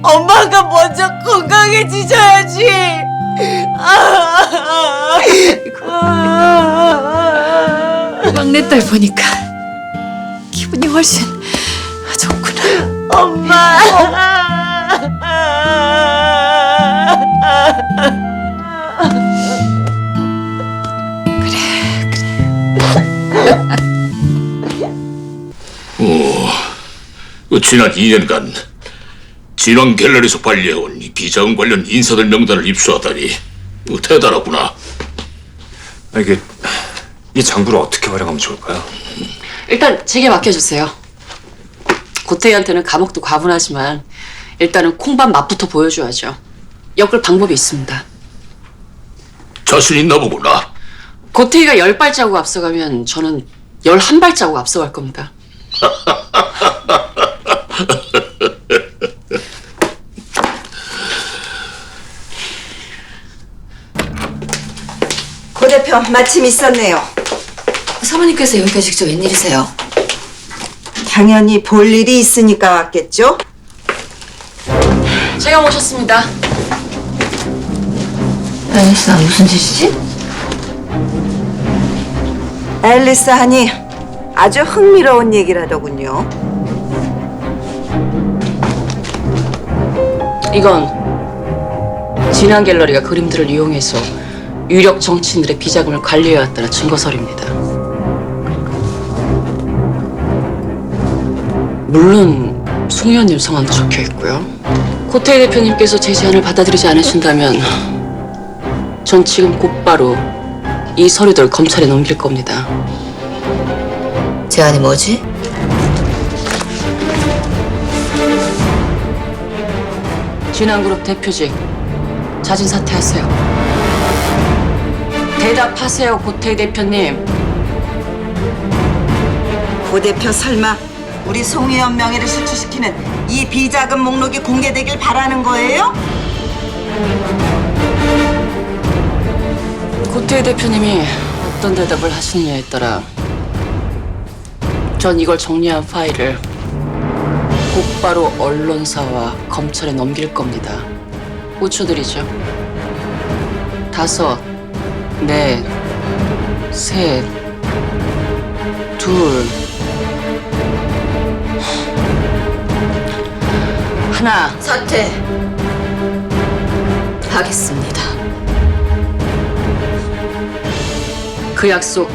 엄마가 먼저 건강해지셔야지. 막내딸 보니까 기분이 훨씬 좋구나. 엄마. 지난 2년간 진왕 갤러리에서 관리해온 이 비자금 관련 인사들 명단을 입수하다니 대단하구나. 이게 이 장부를 어떻게 활용하면 좋을까요? 일단 제게 맡겨주세요. 고태희한테는 감옥도 과분하지만 일단은 콩밥 맛부터 보여줘야죠. 엮을 방법이 있습니다. 자신 있나 보구나. 고태희가 10발자국 앞서가면 저는 11발자국 앞서갈 겁니다. 고 대표 마침 있었네요. 사모님께서 여기까지 직접 웬일이세요? 당연히 볼 일이 있으니까 왔겠죠? 제가 모셨습니다. 앨리스 무슨 짓이지? 앨리스 하니 아주 흥미로운 얘기를 하더군요. 이건 진안 갤러리가 그림들을 이용해서 유력 정치인들의 비자금을 관리해왔다는 증거서입니다. 물론 송 의원님 성함도 적혀 있고요. 고태희 대표님께서 제 제안을 받아들이지 않으신다면 전 지금 곧바로 이 서류들을 검찰에 넘길 겁니다. 제안이 뭐지? 진안그룹 대표직 자진 사퇴하세요. 대답하세요, 고태희 대표님. 고 대표 설마 우리 송 의원 명예를 실추시키는 이 비자금 목록이 공개되길 바라는 거예요? 고태희 대표님이 어떤 대답을 하시느냐에 따라 전 이걸 정리한 파일을 곧바로 언론사와 검찰에 넘길 겁니다. 5초 드리죠. 5, 4, 3, 2, 1. 사퇴 하겠습니다. 그 약속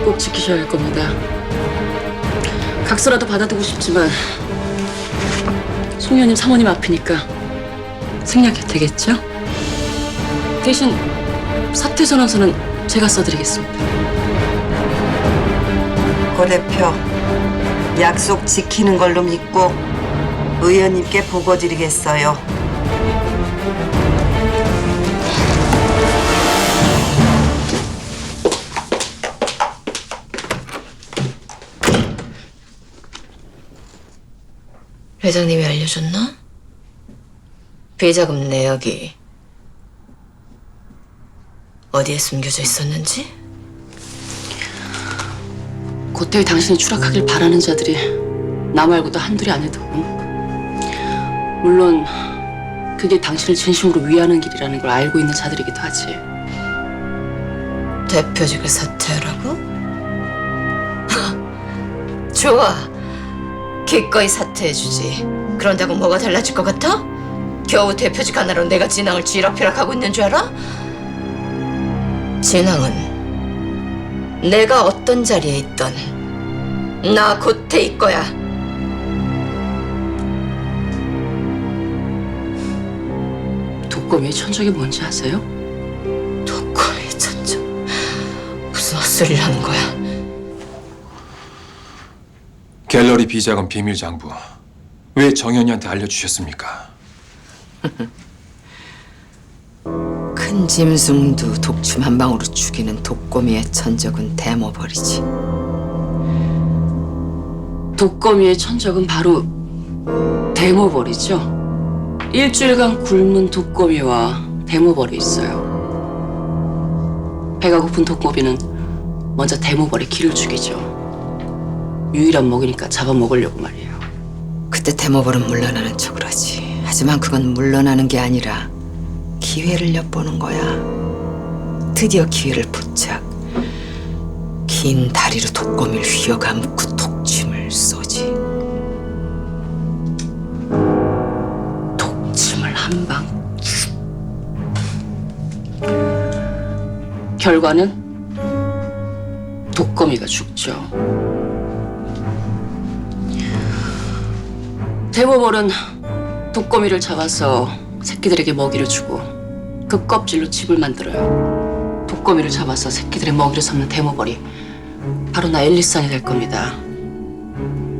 꼭 지키셔야 할 겁니다. 각서라도 받아두고 싶지만 송 의원님 사모님 앞이니까 생략해도 되겠죠? 대신 사퇴 선언서는 제가 써드리겠습니다. 고 대표 약속 지키는 걸로 믿고 의원님께 보고 드리겠어요. 회장님이 알려줬나? 비자금 내역이 어디에 숨겨져 있었는지? 고태희 당신이 추락하길 바라는 자들이 나 말고도 한둘이 아니더군. 물론 그게 당신을 진심으로 위하는 길이라는 걸 알고 있는 자들이기도 하지. 대표직을 사퇴하라고? 좋아. 기꺼이 사퇴해주지. 그런다고 뭐가 달라질 것 같아? 겨우 대표직 하나로 내가 진앙을 쥐락펴락하고 있는 줄 알아? 진앙은 내가 어떤 자리에 있던 나 고태희 거야. 독거미의 천적이 뭔지 아세요? 독거미의 천적? 무슨 헛소리를 하는 거야? 갤러리 비자금 비밀 장부 왜 정현이한테 알려주셨습니까? 큰 짐승도 독침 한 방으로 죽이는 독거미의 천적은 대모버리지. 독거미의 천적은 바로 대모벌이죠. 일주일간 굶은 독거미와 대모벌이 있어요. 배가 고픈 독거미는 먼저 대모벌의 기를 죽이죠. 유일한 먹이니까 잡아먹으려고 말이에요. 그때 대모벌은 물러나는 척을 하지. 하지만 그건 물러나는 게 아니라 기회를 엿보는 거야. 드디어 기회를 포착. 긴 다리로 독거미를 휘어감고 독침을 쏘지. 독침을 한 방. 결과는 독거미가 죽죠. 대모벌은 독거미를 잡아서 새끼들에게 먹이를 주고 그 껍질로 집을 만들어요. 독거미를 잡아서 새끼들의 먹이를 삼는 대모벌이 바로 나 앨리스안이 될 겁니다.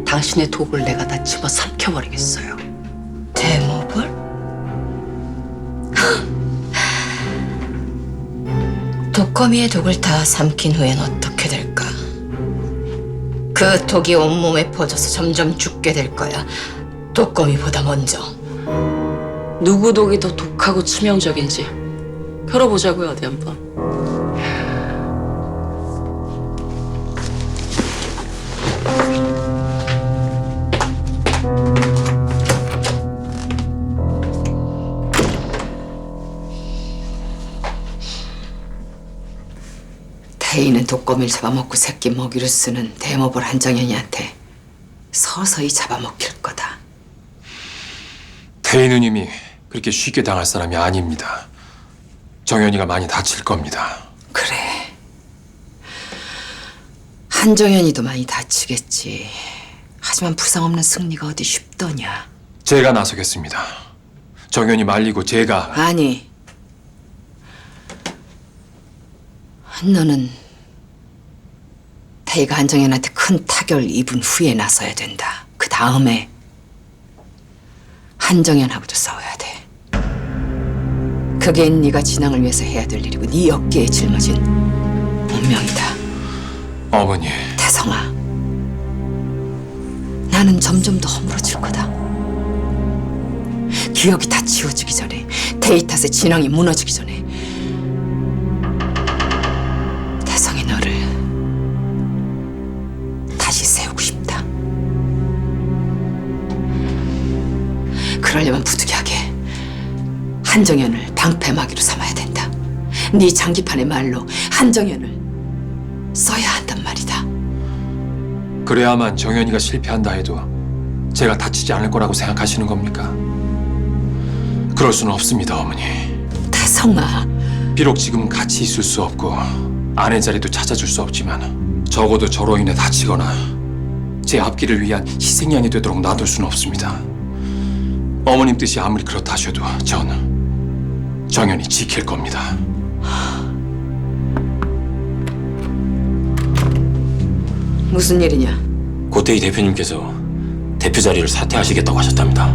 당신의 독을 내가 다 집어 삼켜버리겠어요. 대모벌? 독거미의 독을 다 삼킨 후엔 어떻게 될까? 그 독이 온몸에 퍼져서 점점 죽게 될 거야. 독거미보다 먼저. 누구 독이 더 독하고 치명적인지 펴러보자고요, 어디 한번. 자기는 독거미를 잡아먹고 새끼 먹이로 쓰는 대모벌 한정현이한테 서서히 잡아먹힐 거다. 태희 누님이 그렇게 쉽게 당할 사람이 아닙니다. 정현이가 많이 다칠 겁니다. 그래. 한정현이도 많이 다치겠지. 하지만 부상 없는 승리가 어디 쉽더냐. 제가 나서겠습니다. 정현이 말리고 제가. 아니. 너는 태희가 한정현한테 큰 타격을 입은 후에 나서야 된다. 그 다음에 한정현하고도 싸워야 돼. 그게 네가 진앙을 위해서 해야 될 일이고 네 어깨에 짊어진 운명이다. 어머니. 태성아, 나는 점점 더 허물어질 거다. 기억이 다 지워지기 전에, 태희 탓에 진앙이 무너지기 전에 태성이 너를 다시 세우고 싶다. 그러려면 부득이하게 한정현을 방패막이로 삼아야 된다. 네 장기판의 말로 한정현을 써야 한단 말이다. 그래야만 정현이가 실패한다 해도 제가 다치지 않을 거라고 생각하시는 겁니까? 그럴 수는 없습니다, 어머니. 태성아. 비록 지금 같이 있을 수 없고 아내 자리도 찾아줄 수 없지만 적어도 저로 인해 다치거나 제 앞길을 위한 희생양이 되도록 놔둘 수는 없습니다. 어머님 뜻이 아무리 그렇다 하셔도 전 정현이 지킬 겁니다. 무슨 일이냐? 고태희 대표님께서 대표 자리를 사퇴하시겠다고 하셨답니다.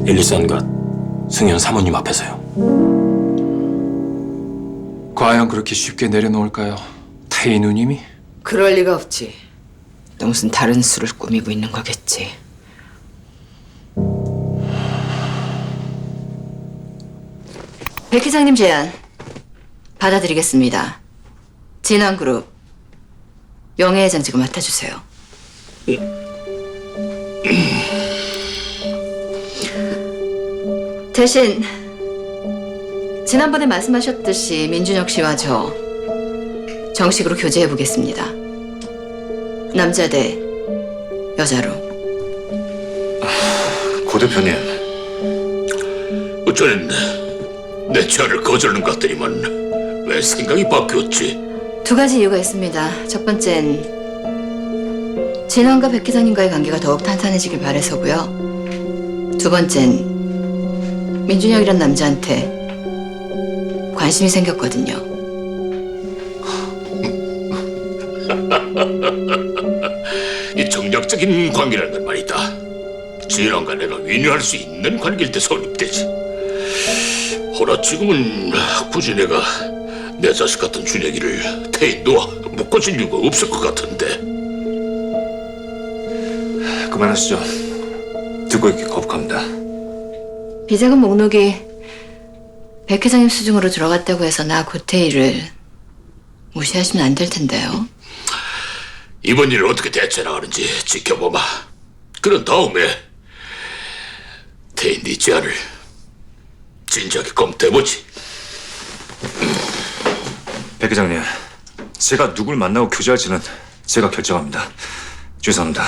일리산과 승현 사모님 앞에서요. 과연 그렇게 쉽게 내려놓을까요? 태희 누님이? 그럴 리가 없지. 또 무슨 다른 수를 꾸미고 있는 거겠지. 백 회장님 제안 받아들이겠습니다. 진앙그룹 명예회장직을 맡아주세요. 대신 지난번에 말씀하셨듯이 민준혁 씨와 저 정식으로 교제해 보겠습니다. 남자 대 여자로. 고 대표님, 어쩌면 내 제안을 거절하는 것 같더니만 왜 생각이 바뀌었지? 두 가지 이유가 있습니다. 첫 번째는 진원과 백 회장님과의 관계가 더욱 탄탄해지길 바라서고요. 두 번째는 민준혁이란 남자한테 관심이 생겼거든요. 이 정략적인 관계라는 건 말이다. 진원과 내가 위로할 수 있는 관계일 때 성립되지. 허나 지금은 굳이 내가 내 자식 같은 준혁이를 태희 너와 묶어줄 이유가 없을 것 같은데. 그만하시죠. 듣고 있기 거북합니다. 비자금 목록이 백 회장님 수중으로 들어갔다고 해서 나 고태희를 무시하시면 안 될 텐데요. 이번 일을 어떻게 대처해 나가는지 지켜보마. 그런 다음에 태희 네 제안을 진지하게 검토해보지. 백 회장님, 제가 누굴 만나고 교제할지는 제가 결정합니다. 죄송합니다.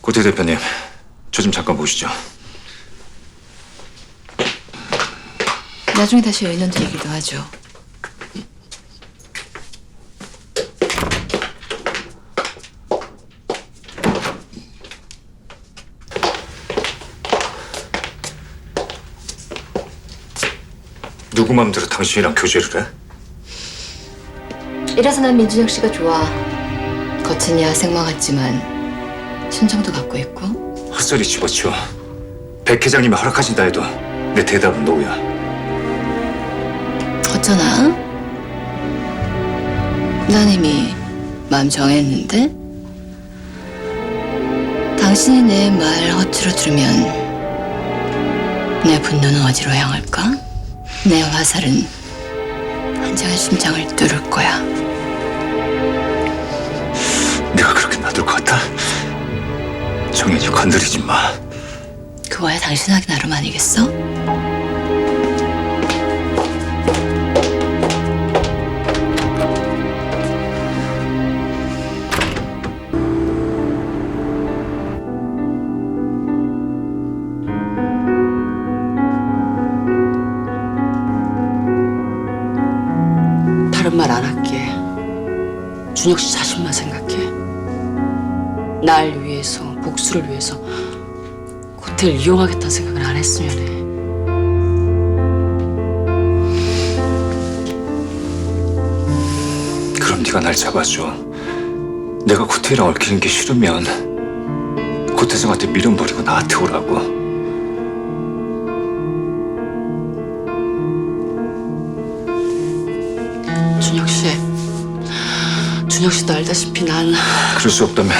고태 대표님, 저 좀 잠깐 보시죠. 나중에 다시 의논 드리기도 하죠. 누구 마음대로 당신이랑 교제를 해? 이래서 난 민준혁 씨가 좋아. 거친 야생마 같지만 순정도 갖고 있고. 헛소리 집어치워. 백 회장님이 허락하신다 해도 내 대답은 노야. 어쩌나? 난 이미 마음 정했는데? 당신이 내 말 허투루 들으면 내 분노는 어디로 향할까? 내 화살은 한정의 심장을 뚫을 거야. 내가 그렇게 놔둘 것 같아? 정현이 건드리지 마. 그와야 당신하기 나름 아니겠어? 말 안 할게. 준혁 씨 자신만 생각해. 날 위해서, 복수를 위해서 고태를 이용하겠다는 생각을 안 했으면 해. 그럼 네가 날 잡아줘. 내가 고태랑 얽히는 게 싫으면 고태성한테 미련 버리고 나한테 오라고. 준혁 씨도 알다시피 난 그럴 수 없다면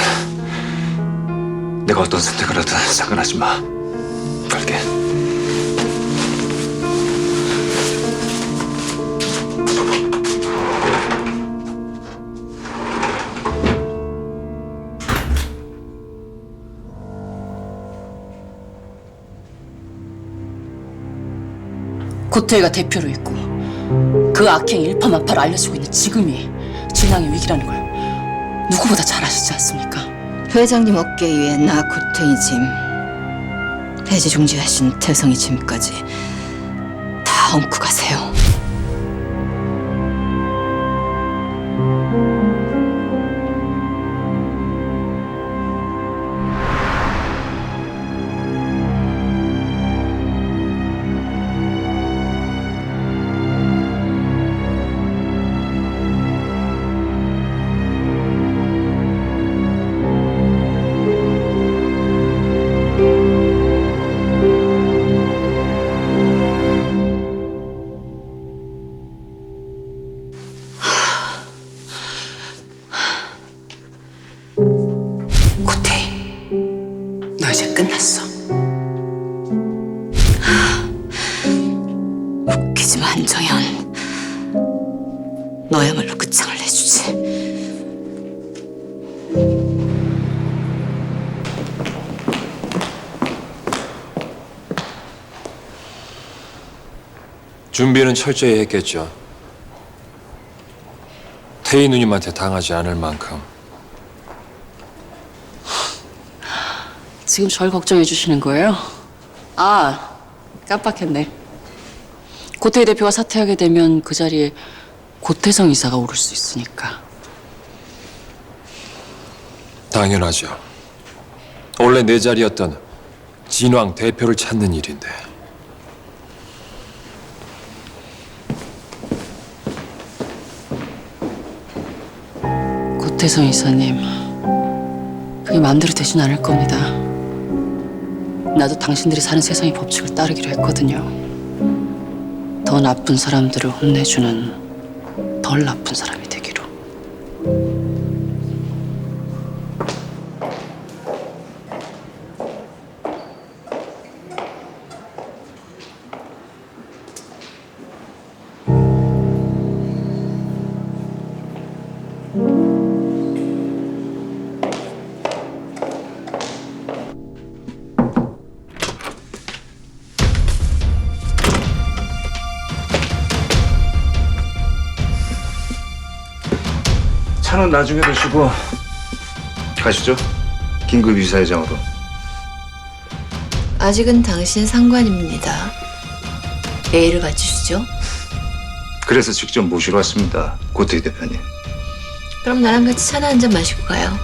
내가 어떤 선택을 하든 상관하지 마. 갈게. 고태희가 대표로 있고 그 악행 일파만파로 알려지고 있는 지금이 진앙의 위기라는 걸 누구보다 잘 아시지 않습니까? 회장님 어깨 위에 나 고태희 짐, 폐지 중지하신 태성이 짐까지 다 얹고 가세요. 너 이제 끝났어. 웃기지 마, 한정현. 너야말로 끝장을 내주지. 준비는 철저히 했겠죠. 태희 누님한테 당하지 않을 만큼. 지금 절 걱정해 주시는 거예요? 아, 깜빡했네. 고태희 대표가 사퇴하게 되면 그 자리에 고태성 이사가 오를 수 있으니까. 당연하죠. 원래 내 자리였던 진왕 대표를 찾는 일인데. 고태성 이사님, 그게 마음대로 되진 않을 겁니다. 나도 당신들이 사는 세상의 법칙을 따르기로 했거든요. 더 나쁜 사람들을 혼내주는 덜 나쁜 사람이 되기로. 차는 나중에 드시고 가시죠. 긴급 이사회장으로. 아직은 당신 상관입니다. 예의를 갖추시죠. 그래서 직접 모시러 왔습니다. 고태희 대표님. 그럼 나랑 같이 차나 한잔 마시고 가요.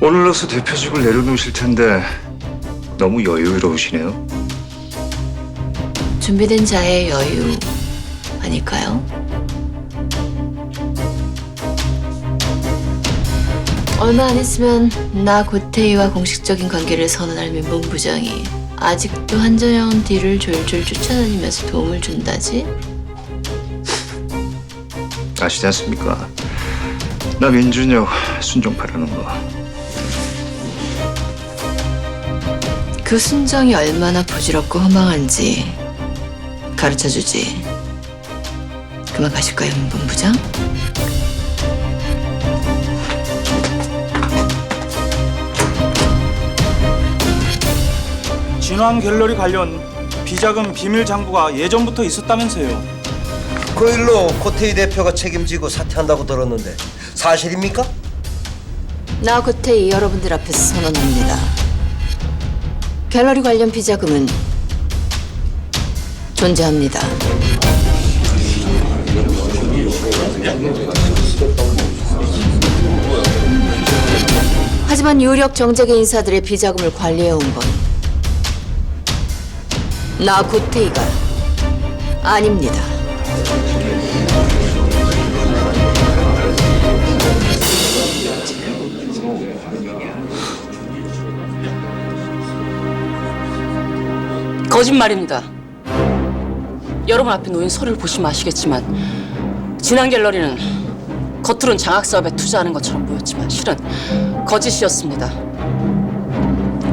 오늘로서 대표직을 내려놓으실 텐데 너무 여유로우시네요. 준비된 자의 여유 아닐까요? 얼마 안 있으면 나 고태희와 공식적인 관계를 선언할 민본부장이 아직도 한정현 뒤를 졸졸 쫓아다니면서 도움을 준다지? 아시지 않습니까? 나 민준혁 순정파라는 거. 그 순정이 얼마나 부질없고 허망한지 가르쳐주지. 그만 가실까요, 민본부장? 진왕 갤러리 관련 비자금 비밀 장부가 예전부터 있었다면서요. 그 일로 고태희 대표가 책임지고 사퇴한다고 들었는데 사실입니까? 나 고태희 여러분들 앞에서 선언합니다. 갤러리 관련 비자금은 존재합니다. 하지만 유력 정재계 인사들의 비자금을 관리해온 건 나 고태희가 아닙니다. 거짓말입니다. 여러분 앞에 놓인 서류를 보시면 아시겠지만 진한 갤러리는 겉으론 장학 사업에 투자하는 것처럼 보였지만 실은 거짓이었습니다.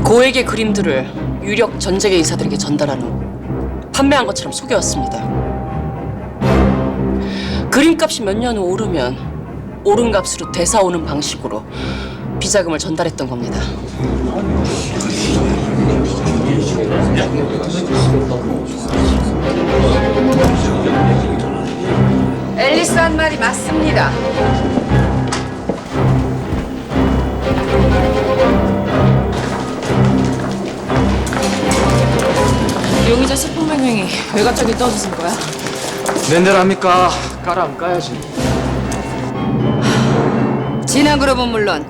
고액의 그림들을 유력 전재계 이사들에게 전달한 후 판매한 것처럼 속여왔습니다. 그림값이 몇 년 후 오르면 오른 값으로 되사오는 방식으로 비자금을 전달했던 겁니다. 앨리스 한 말이 맞습니다. 용의자 세폭맹맹이 왜 갑자기 떠드신 거야? 낸대로 합니까? 까라면 까야지. 진화그룹은 물론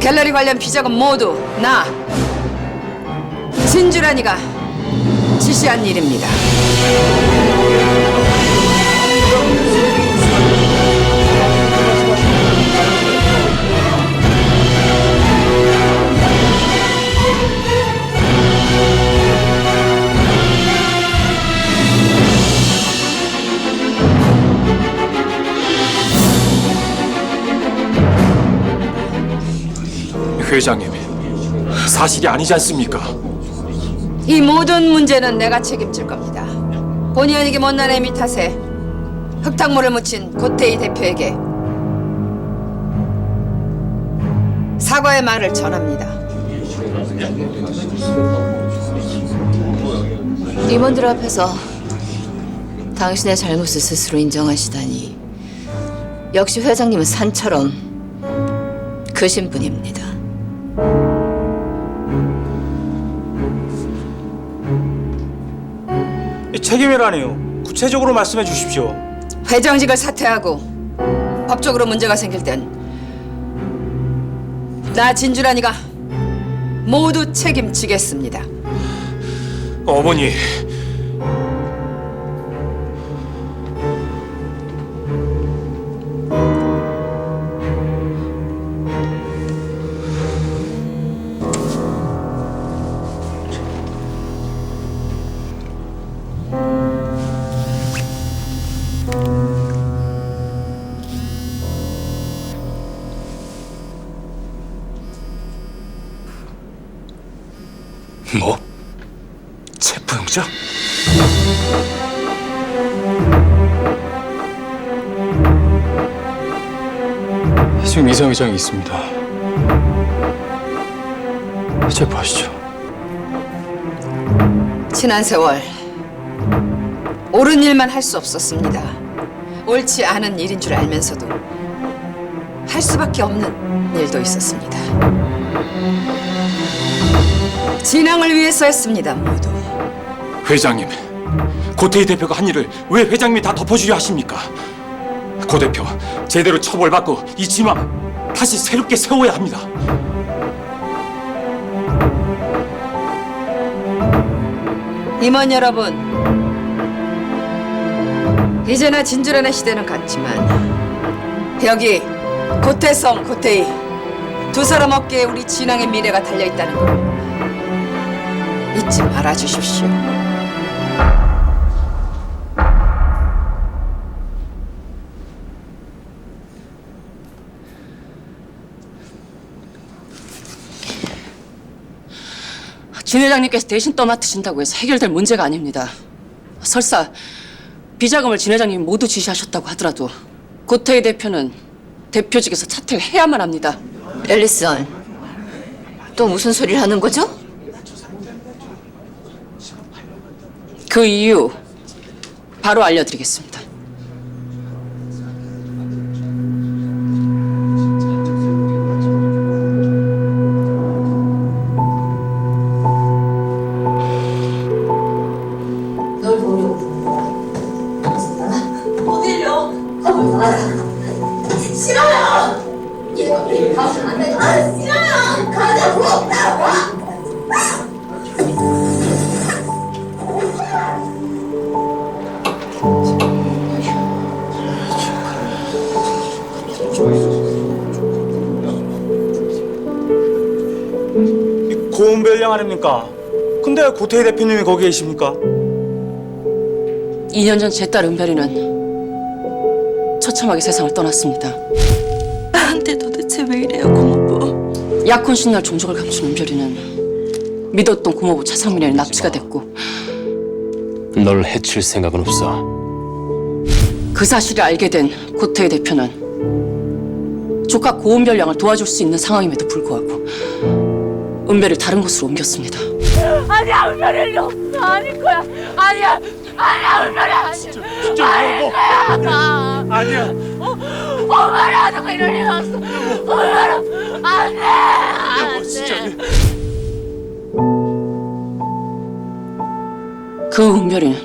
갤러리 관련 비자금 모두 나 진주란이가 지시한 일입니다. 회장님, 사실이 아니지 않습니까? 이 모든 문제는 내가 책임질 겁니다. 본의 아니게 못난 애미 탓에 흙탕물을 묻힌 고태희 대표에게 사과의 말을 전합니다. 임원들 앞에서 당신의 잘못을 스스로 인정하시다니 역시 회장님은 산처럼 크신 분입니다. 책임이라니요. 구체적으로 말씀해 주십시오. 회장직을 사퇴하고 법적으로 문제가 생길 땐 나 진주란이가 모두 책임지겠습니다. 어머니, 뭐? 체포영장? 지금 이상회장이 있습니다. 체포하시죠. 지난 세월 옳은 일만 할 수 없었습니다. 옳지 않은 일인 줄 알면서도 할 수밖에 없는 일도 있었습니다. 진앙을 위해서 했습니다, 모두. 회장님, 고태희 대표가 한 일을 왜 회장님이 다 덮어주려 하십니까? 고 대표, 제대로 처벌받고 이 진앙 다시 새롭게 세워야 합니다. 임원 여러분, 이제나 진주란의 시대는 갔지만 여기 고태성, 고태희 두 사람 어깨에 우리 진앙의 미래가 달려있다는 거 잊지 말아주십시오. 진 회장님께서 대신 떠맡으신다고 해서 해결될 문제가 아닙니다. 설사 비자금을 진 회장님이 모두 지시하셨다고 하더라도 고태희 대표는 대표직에서 사퇴를 해야만 합니다. 앨리슨, 또 무슨 소리를 하는 거죠? 그 이유 바로 알려드리겠습니다. 어딜요? 말입니까? 근데 고태희 대표님이 거기 계십니까? 2년 전 제 딸 은별이는 처참하게 세상을 떠났습니다. 나한테 도대체 왜 이래요, 고모부? 약혼신 날 종족을 감춘 은별이는 믿었던 고모부 차상민에게 납치가 됐고 널 해칠 생각은 없어. 그 사실을 알게 된 고태희 대표는 조카 고은별 양을 도와줄 수 있는 상황임에도 불구하고 은별을 다른 곳으로 옮겼습니다. 아니야, 은별이 일리 없어. 아닐 거야. 아니야. 아니야, 은별이 아니야. 진짜 아닐 거야. 아니야. 엄마를 하자고 이럴 일 없어. 엄마를 안 돼. 여보, 진짜. 그 은별이는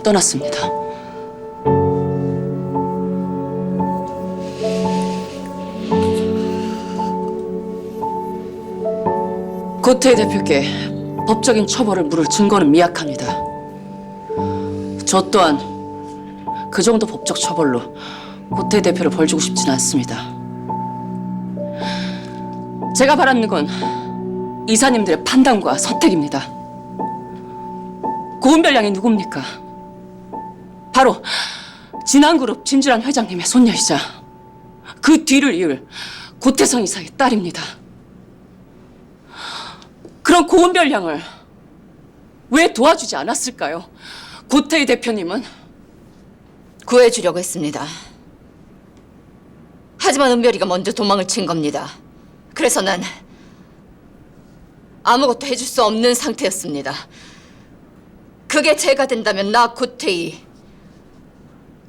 떠났습니다. 고태희 대표께 법적인 처벌을 물을 증거는 미약합니다. 저 또한 그 정도 법적 처벌로 고태희 대표를 벌 주고 싶지는 않습니다. 제가 바라는 건 이사님들의 판단과 선택입니다. 고은별 양이 누굽니까? 바로 진한그룹 진주란 회장님의 손녀이자 그 뒤를 이을 고태성 이사의 딸입니다. 그런 고은별 양을 왜 도와주지 않았을까요? 고태희 대표님은 구해주려고 했습니다. 하지만 은별이가 먼저 도망을 친 겁니다. 그래서 난 아무것도 해줄 수 없는 상태였습니다. 그게 제가 된다면 나 고태희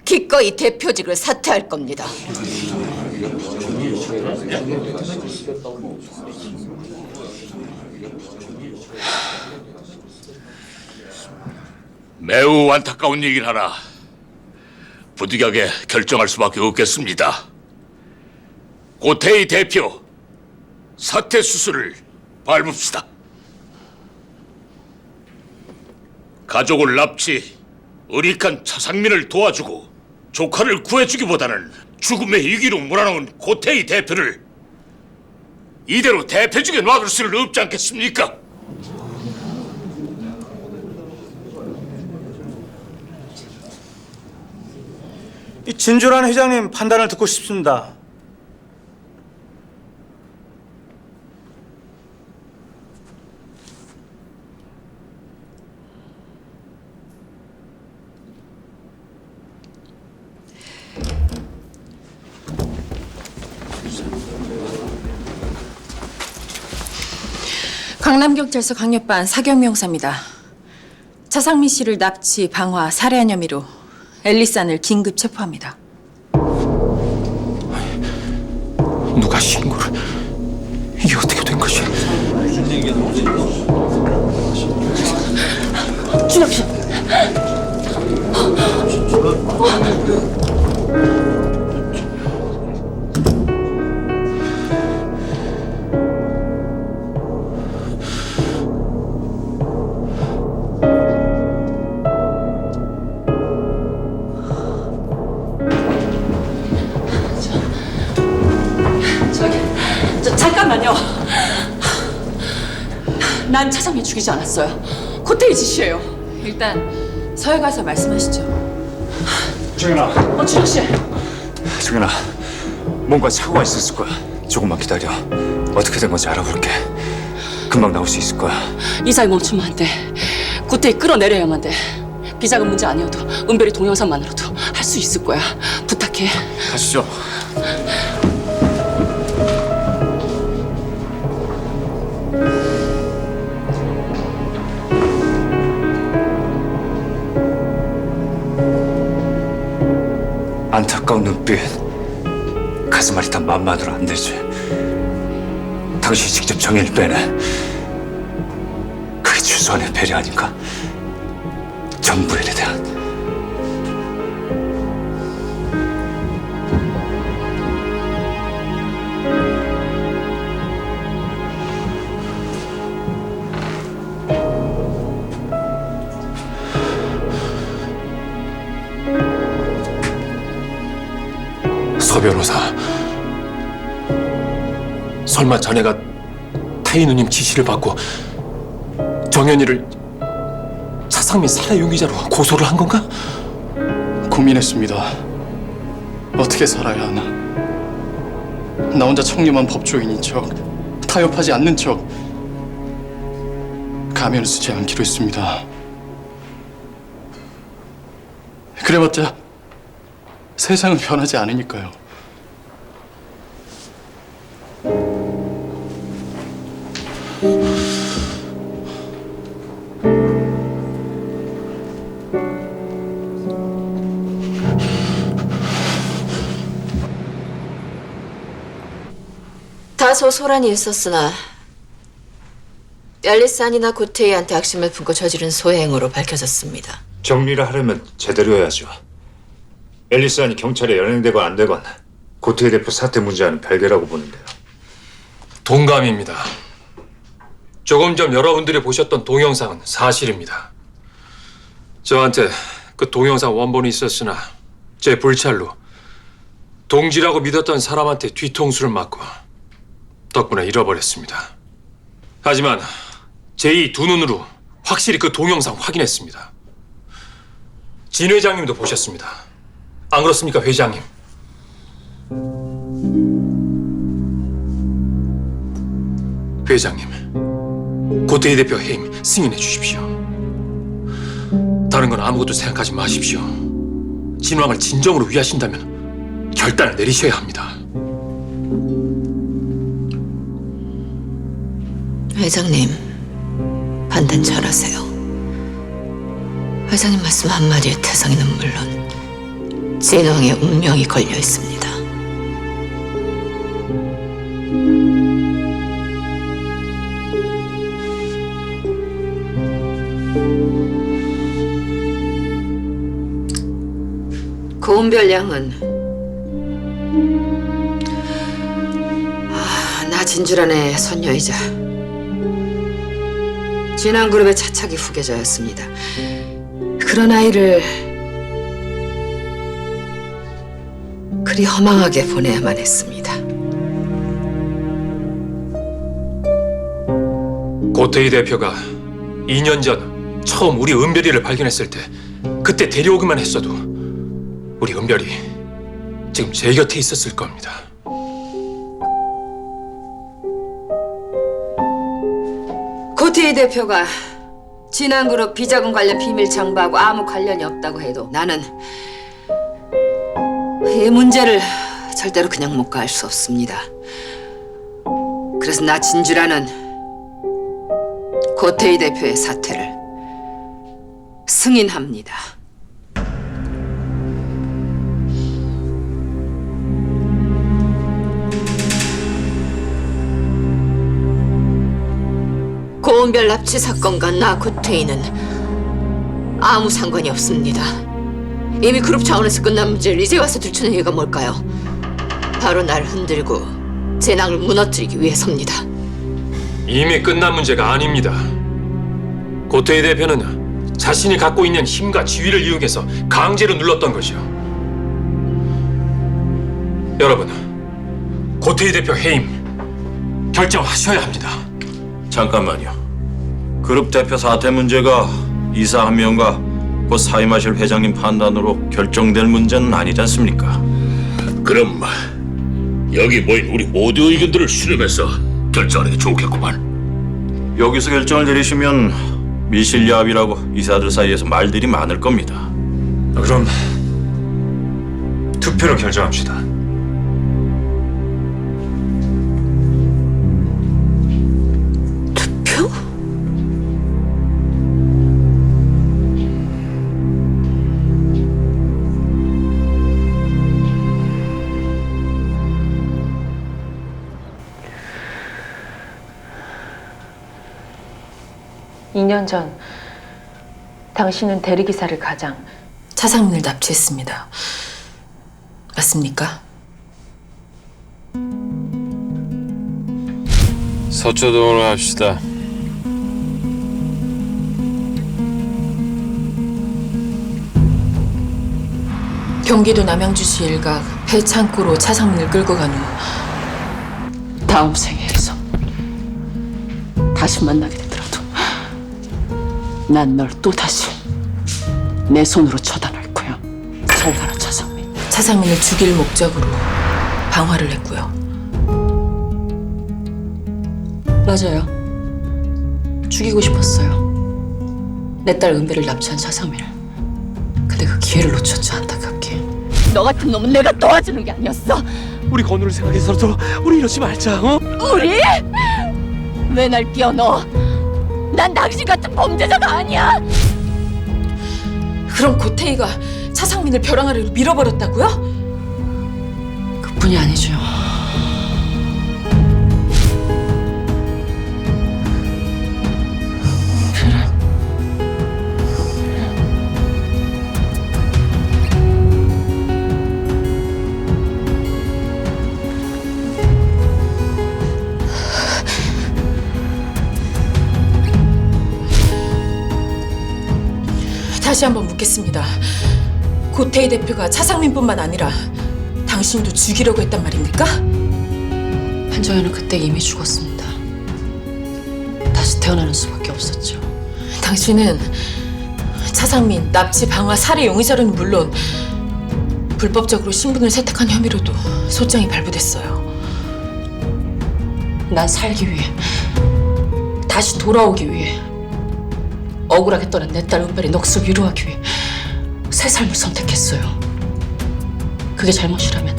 기꺼이 대표직을 사퇴할 겁니다. 매우 안타까운 얘기를 하나 부득이하게 결정할 수밖에 없겠습니다. 고태희 대표 사퇴 수술을 밟읍시다. 가족을 납치, 의리칸 차상민을 도와주고 조카를 구해주기보다는 죽음의 위기로 몰아넣은 고태희 대표를 이대로 대표직에 놔둘 수는 없지 않겠습니까? 이 진주란 회장님 판단을 듣고 싶습니다. 강남경찰서 강력반 사경미 형사입니다. 차상민 씨를 납치, 방화, 살해한 혐의로 엘리산을 긴급 체포합니다. 누가 신고를? 이게 어떻게 된 거지? 준혁 씨. 잠깐만요. 난 차상민 죽이지 않았어요. 고태희 짓이에요. 일단 서해 가서 말씀하시죠. 정연아. 준혁 씨. 정연아, 뭔가 사고가 있었을 거야. 조금만 기다려. 어떻게 된 건지 알아볼게. 금방 나올 수 있을 거야. 이사를 멈추면 안 돼. 고태희 끌어내려야만 돼. 비자금 문제 아니어도 은별이 동영상만으로도 할 수 있을 거야. 부탁해. 가시죠. 안타까운 눈빛, 가슴 아리탄 맘만으로 안 되지. 당신이 직접 정의를 빼내. 그게 최소한의 배려 아닌가? 정부에 대한. 서 변호사, 설마 자네가 태희 누님 지시를 받고 정연이를 차상민 살해 용의자로 고소를 한 건가? 고민했습니다. 어떻게 살아야 하나. 나 혼자 청렴한 법조인인 척, 타협하지 않는 척 가면을 쓰지 않기로 했습니다. 그래봤자 세상은 변하지 않으니까요. 다소 소란이 있었으나 앨리스안이나 고태희한테 악심을 품고 저지른 소행으로 밝혀졌습니다. 정리를 하려면 제대로 해야죠. 앨리스안이 경찰에 연행되건 안 되건 고태희 대표 사퇴 문제와는 별개라고 보는데요. 동감입니다. 조금 전 여러분들이 보셨던 동영상은 사실입니다. 저한테 그 동영상 원본이 있었으나 제 불찰로 동지라고 믿었던 사람한테 뒤통수를 맞고 덕분에 잃어버렸습니다. 하지만 제 이 두 눈으로 확실히 그 동영상 확인했습니다. 진 회장님도 보셨습니다. 안 그렇습니까, 회장님? 회장님, 고태희 대표 해임 승인해 주십시오. 다른 건 아무것도 생각하지 마십시오. 진왕을 진정으로 위하신다면 결단을 내리셔야 합니다. 회장님, 판단 잘하세요. 회장님 말씀 한마디에 태상이는 물론 진왕의 운명이 걸려 있습니다. 고은별 양은 나 진주란의 선녀이자 진왕그룹의 차차기 후계자였습니다. 그런 아이를 그리 허망하게 보내야만 했습니다. 고태희 대표가 2년 전 처음 우리 은별이를 발견했을 때 그때 데려오기만 했어도 우리 은별이 지금 제 곁에 있었을 겁니다. 고태희 대표가 진왕그룹 비자금 관련 비밀 장부하고 아무 관련이 없다고 해도 나는 이 문제를 절대로 그냥 묵과할 수 없습니다. 그래서 나 진주라는 고태희 대표의 사퇴를 승인합니다. 고은별 납치 사건과 나 고태희는 아무 상관이 없습니다. 이미 그룹 차원에서 끝난 문제를 이제 와서 들추는 이유가 뭘까요? 바로 날 흔들고 진왕을 무너뜨리기 위해서입니다. 이미 끝난 문제가 아닙니다. 고태희 대표는 자신이 갖고 있는 힘과 지위를 이용해서 강제로 눌렀던 거죠. 여러분, 고태희 대표 해임 결정하셔야 합니다. 잠깐만요. 그룹 대표 사퇴 문제가 이사 한 명과 곧 사임하실 회장님 판단으로 결정될 문제는 아니지 않습니까? 그럼 여기 모인 우리 모두 의견들을 수렴해서 결정하는 게 좋겠구만. 여기서 결정을 내리시면 미실야합이라고 이사들 사이에서 말들이 많을 겁니다. 그럼 투표로 결정합시다. 투표? (2년) 전 당신은 대리기사를 가장 차상민을 납치했습니다. 맞습니까? 서초동으로 합시다. 경기도 남양주시 일각 폐창고로 차상민을 끌고 간 후 다음 생애에서 다시 만나게 되더라도 난 널 또다시 내 손으로 처단할 거야. 잘 가라, 차상민. 차상민을 죽일 목적으로 방화를 했고요. 맞아요. 죽이고 싶었어요. 내 딸 은배를 납치한 차상민을. 근데 그 기회를 놓쳤죠, 안타깝게. 너 같은 놈은 내가 도와주는 게 아니었어. 우리 건우를 생각해서라도 우리 이러지 말자. 어? 우리? 왜 날 끼워넣어? 난 당신 같은 범죄자가 아니야. 그럼 고태희가 차상민을 벼랑 아래로 밀어버렸다고요? 그뿐이 아니죠. 다시 한번 묻겠습니다. 고태희 대표가 차상민뿐만 아니라 당신도 죽이려고 했단 말입니까? 한정현은 그때 이미 죽었습니다. 다시 태어나는 수밖에 없었죠. 당신은 차상민 납치, 방화, 살해 용의자로는 물론 불법적으로 신분을 세탁한 혐의로도 소장이 발부됐어요. 난 살기 위해, 다시 돌아오기 위해, 억울하게 떠난 내 딸 은별의 넋을 위로하기 위해 새 삶을 선택했어요. 그게 잘못이라면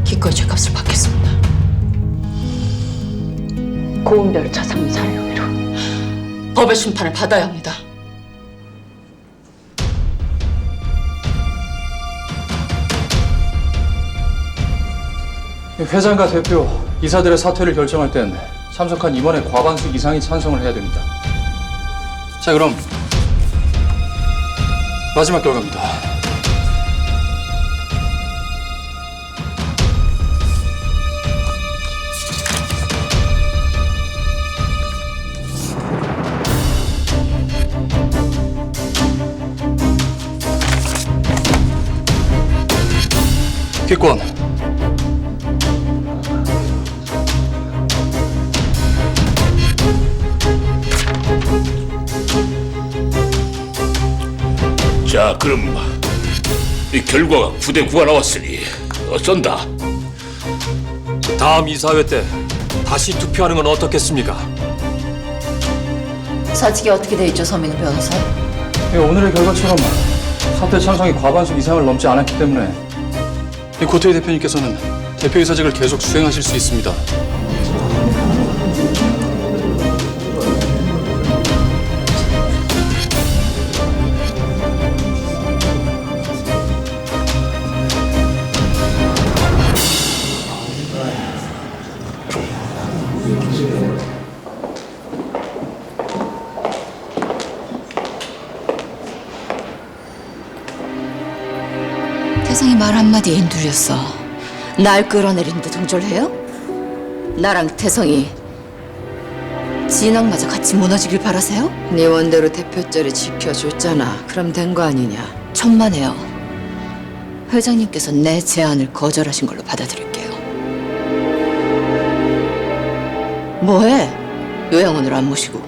기꺼이 죄값을 받겠습니다. 고은별 차상민 살해 혐의로 법의 심판을 받아야 합니다. 회장과 대표, 이사들의 사퇴를 결정할 땐 참석한 임원의 과반수 이상이 찬성을 해야 됩니다. 자, 그럼 마지막 결과입니다. 기권. 자, 그럼 이 결과가 9대 9가 나왔으니 어쩐다. 다음 이사회 때 다시 투표하는 건 어떻겠습니까? 사직이 어떻게 돼 있죠, 서민우 변호사? 오늘의 결과처럼 사퇴 찬성이 과반수 이상을 넘지 않았기 때문에 고태희 대표님께서는 대표이사직을 계속 수행하실 수 있습니다. 태성이 말 한마디에 힘들렸어. 날 끌어내리는데 동조해요? 나랑 태성이 진학마저 같이 무너지길 바라세요? 네 원대로 대표 자리 지켜줬잖아. 그럼 된 거 아니냐. 천만에요. 회장님께서 내 제안을 거절하신 걸로 받아들일게요. 뭐해? 요양원으로 안 모시고.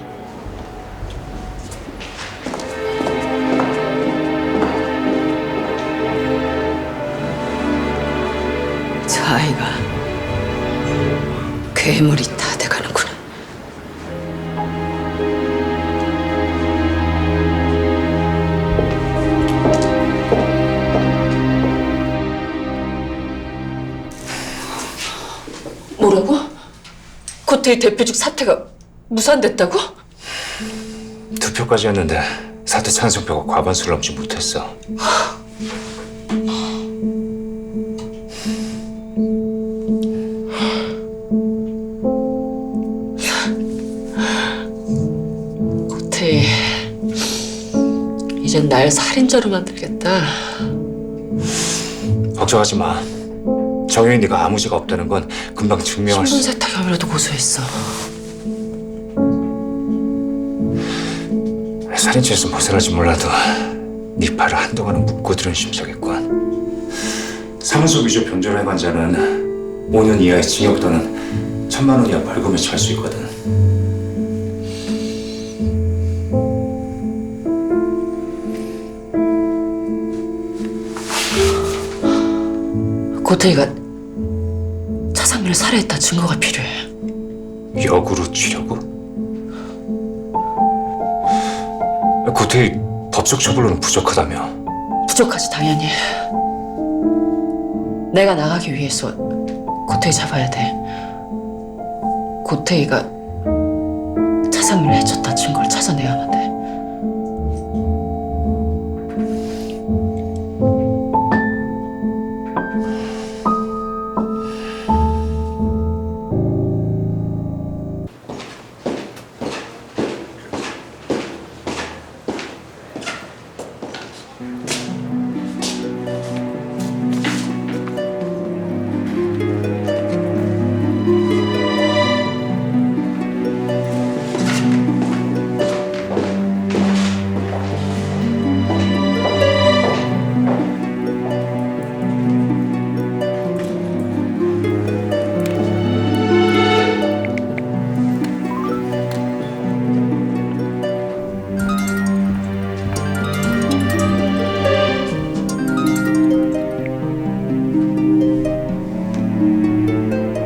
저 아이가 괴물이 다 돼가는구나. 뭐라고? 고태희 대표직 사퇴가 무산됐다고? 투표까지였는데 사퇴 찬성표가 과반수를 넘지 못했어. 고태희, 이젠 날 살인자로 만들겠다. 걱정하지 마. 정현이 네가 아무 죄가 없다는 건 금방 증명할 수. 신분 세탁 혐의로도 고소했어. 살인죄에서 벗어나지 몰라도 네 팔을 한동안은 묶어두는 심사겠군. 사무소 위조 변조를 행한 자는 5년 이하의 징역 또는 1,000만 원 이하 벌금에 처할 수 있거든. 고태희가 차상민을 살해했다 증거가 필요해. 역으로 치려고? 고태희 법적 처벌로는 부족하다며. 부족하지 당연히. 내가 나가기 위해서 고태희 잡아야 돼. 고태희가 차상민을 해쳤다 증거를 찾아내야만 돼.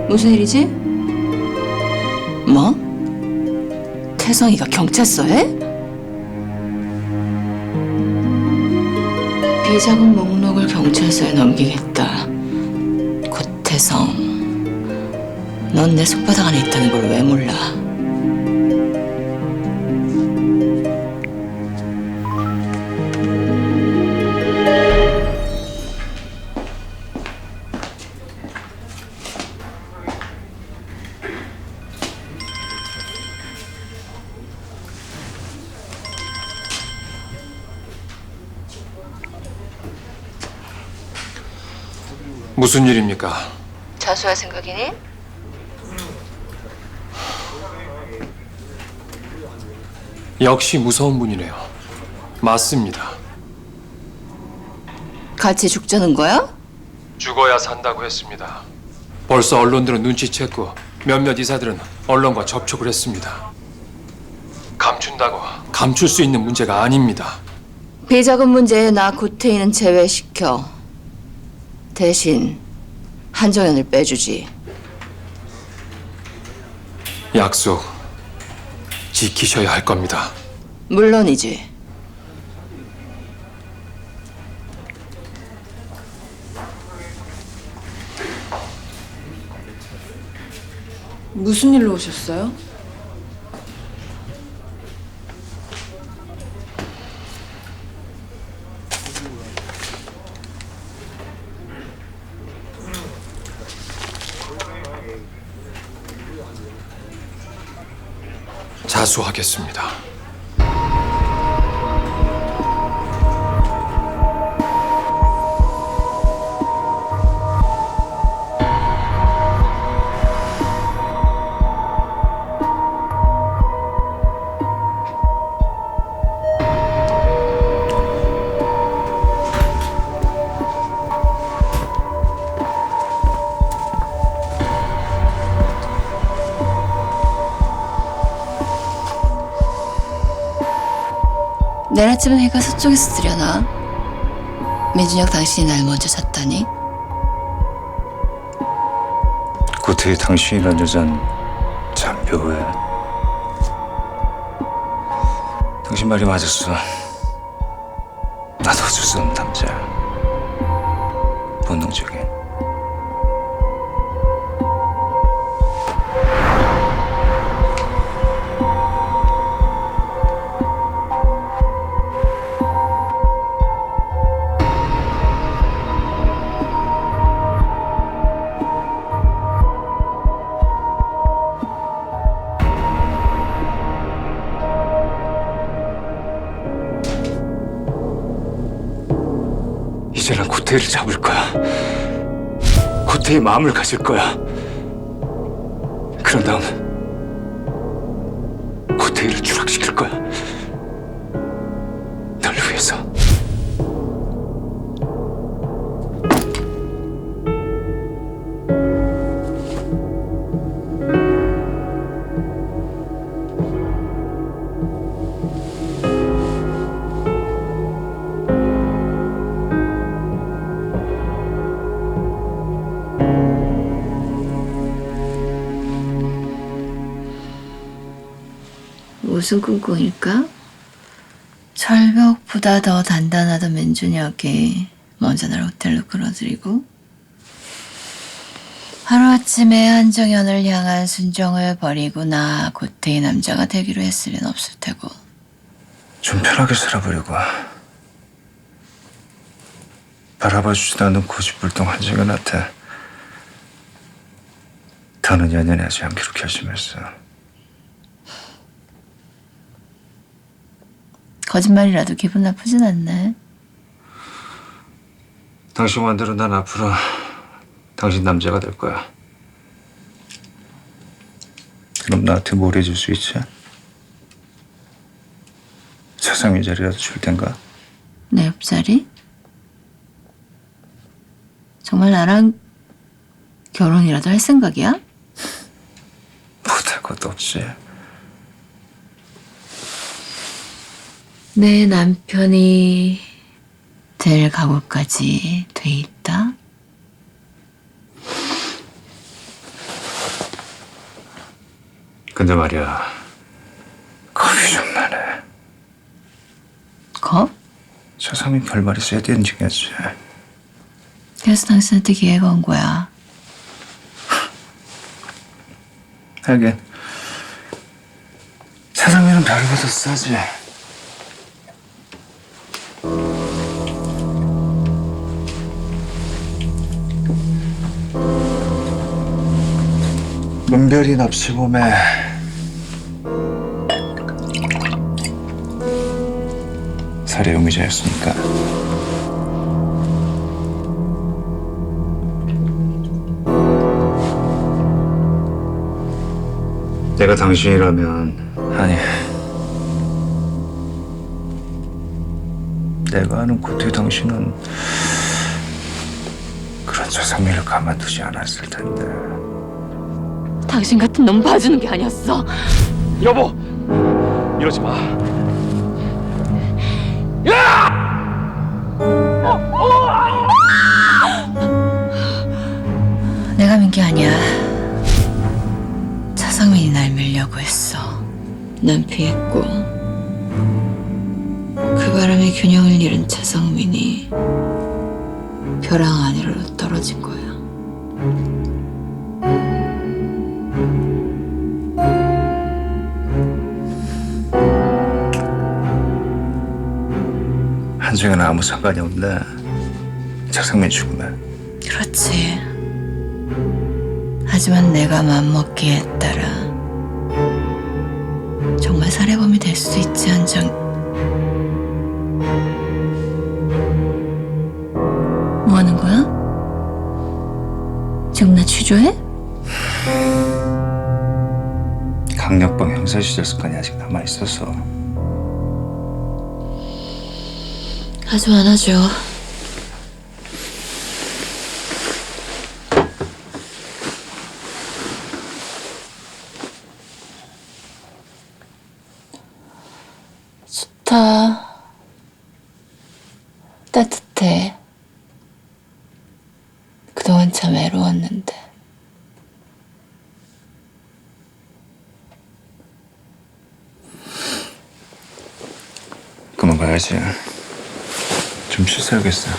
무슨 일이지? 뭐? 태성이가 경찰서에? 비자금 목록을 경찰서에 넘기겠다. 고태성, 넌 내 손바닥 안에 있다는 걸 왜 몰라? 무슨 일입니까? 자수할 생각이니? 역시 무서운 분이네요. 맞습니다. 같이 죽자는 거야? 죽어야 산다고 했습니다. 벌써 언론들은 눈치챘고 몇몇 이사들은 언론과 접촉을 했습니다. 감춘다고 감출 수 있는 문제가 아닙니다. 비자금 문제에 나 고태희는 제외시켜. 대신 한정현을 빼주지. 약속 지키셔야 할 겁니다. 물론이지. 무슨 일로 오셨어요? 자수하겠습니다. 내일 아침은 해가 서쪽에서 뜨려나? 민준혁 당신이 날 먼저 잤다니? 고태희 당신이란 여잔 참 묘해. 당신 말이 맞았어. 나도 어쩔 수 없는 남자야. 본능적인. 이제 난 고태희를 잡을 거야. 고태희 마음을 가질 거야. 그런 다음 고태희를 추락시킬 거야. 널 위해서. 무슨 꿍꿍일까? 절벽보다 더 단단하던 민준혁이 먼저 날 호텔로 끌어들이고 하루아침에 한정연을 향한 순정을 버리고 나 고태의 남자가 되기로 했을 리는 없을 테고. 좀 편하게 살아보려고. 바라봐주지도 않는 고집불통 한정연한테 더는 연연하지 않기로 결심했어. 거짓말이라도 기분 나쁘진 않네. 당신 말대로 난 앞으로 당신 남자가 될 거야. 그럼 나한테 뭘 해줄 수 있지? 차상위 자리라도 줄 텐가? 내 옆자리? 정말 나랑 결혼이라도 할 생각이야? 못할 것도 없지. 내 남편이 될 각오까지 돼 있다? 근데 말이야, 겁이 좀 나네. 겁? 차상위 결말이 세게 인증했지. 그래서 당신한테 기회가 온 거야. 하긴 차상위는 별보다 싸지. 문별이 납치범에 살해 용의자였으니까. 내가 당신이라면, 아니, 내가 아는 고태 당신은 그런 차상민을 가만두지 않았을 텐데. 당신 같은 놈 봐주는 게 아니었어. 여보, 이러지 마. 내가 민 게 아니야. 차상민이 날 밀려고 했어. 난 피했고 그 바람에 균형을 잃은 차상민이 벼랑 아래로 떨어진 거야. 한정은 아무 상관이 없네. 차상민 죽음에. 그렇지. 하지만 내가 맘먹기에 따라 정말 살해범이 될 수도 있지. 한정. 뭐 하는 거야? 지금 나 취조해? 강력범 형사 시절 습관이 아직 남아있어서. 아주 많아져. 좋다. 따뜻해. 그동안 참 외로웠는데. 그만 가야지. 좀 쉬어야겠어.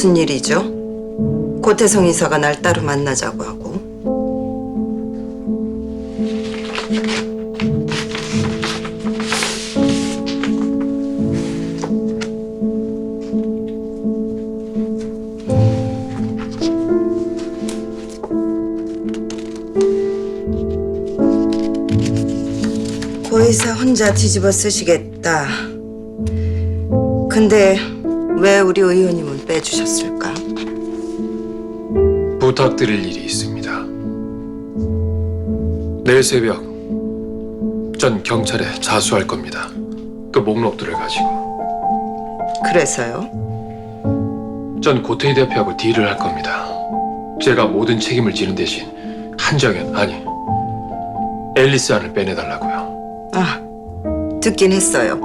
무슨 일이죠? 고태성 이사가 날 따로 만나자고 하고. 고 이사 혼자 뒤집어 쓰시겠다. 근데 왜 우리 의원님은 빼주셨을까? 부탁드릴 일이 있습니다. 내일 새벽 전 경찰에 자수할 겁니다. 그 목록들을 가지고. 그래서요? 전 고태희 대표하고 딜을 할 겁니다. 제가 모든 책임을 지는 대신 한정현, 아니 앨리스 안을 빼내달라고요. 아, 듣긴 했어요.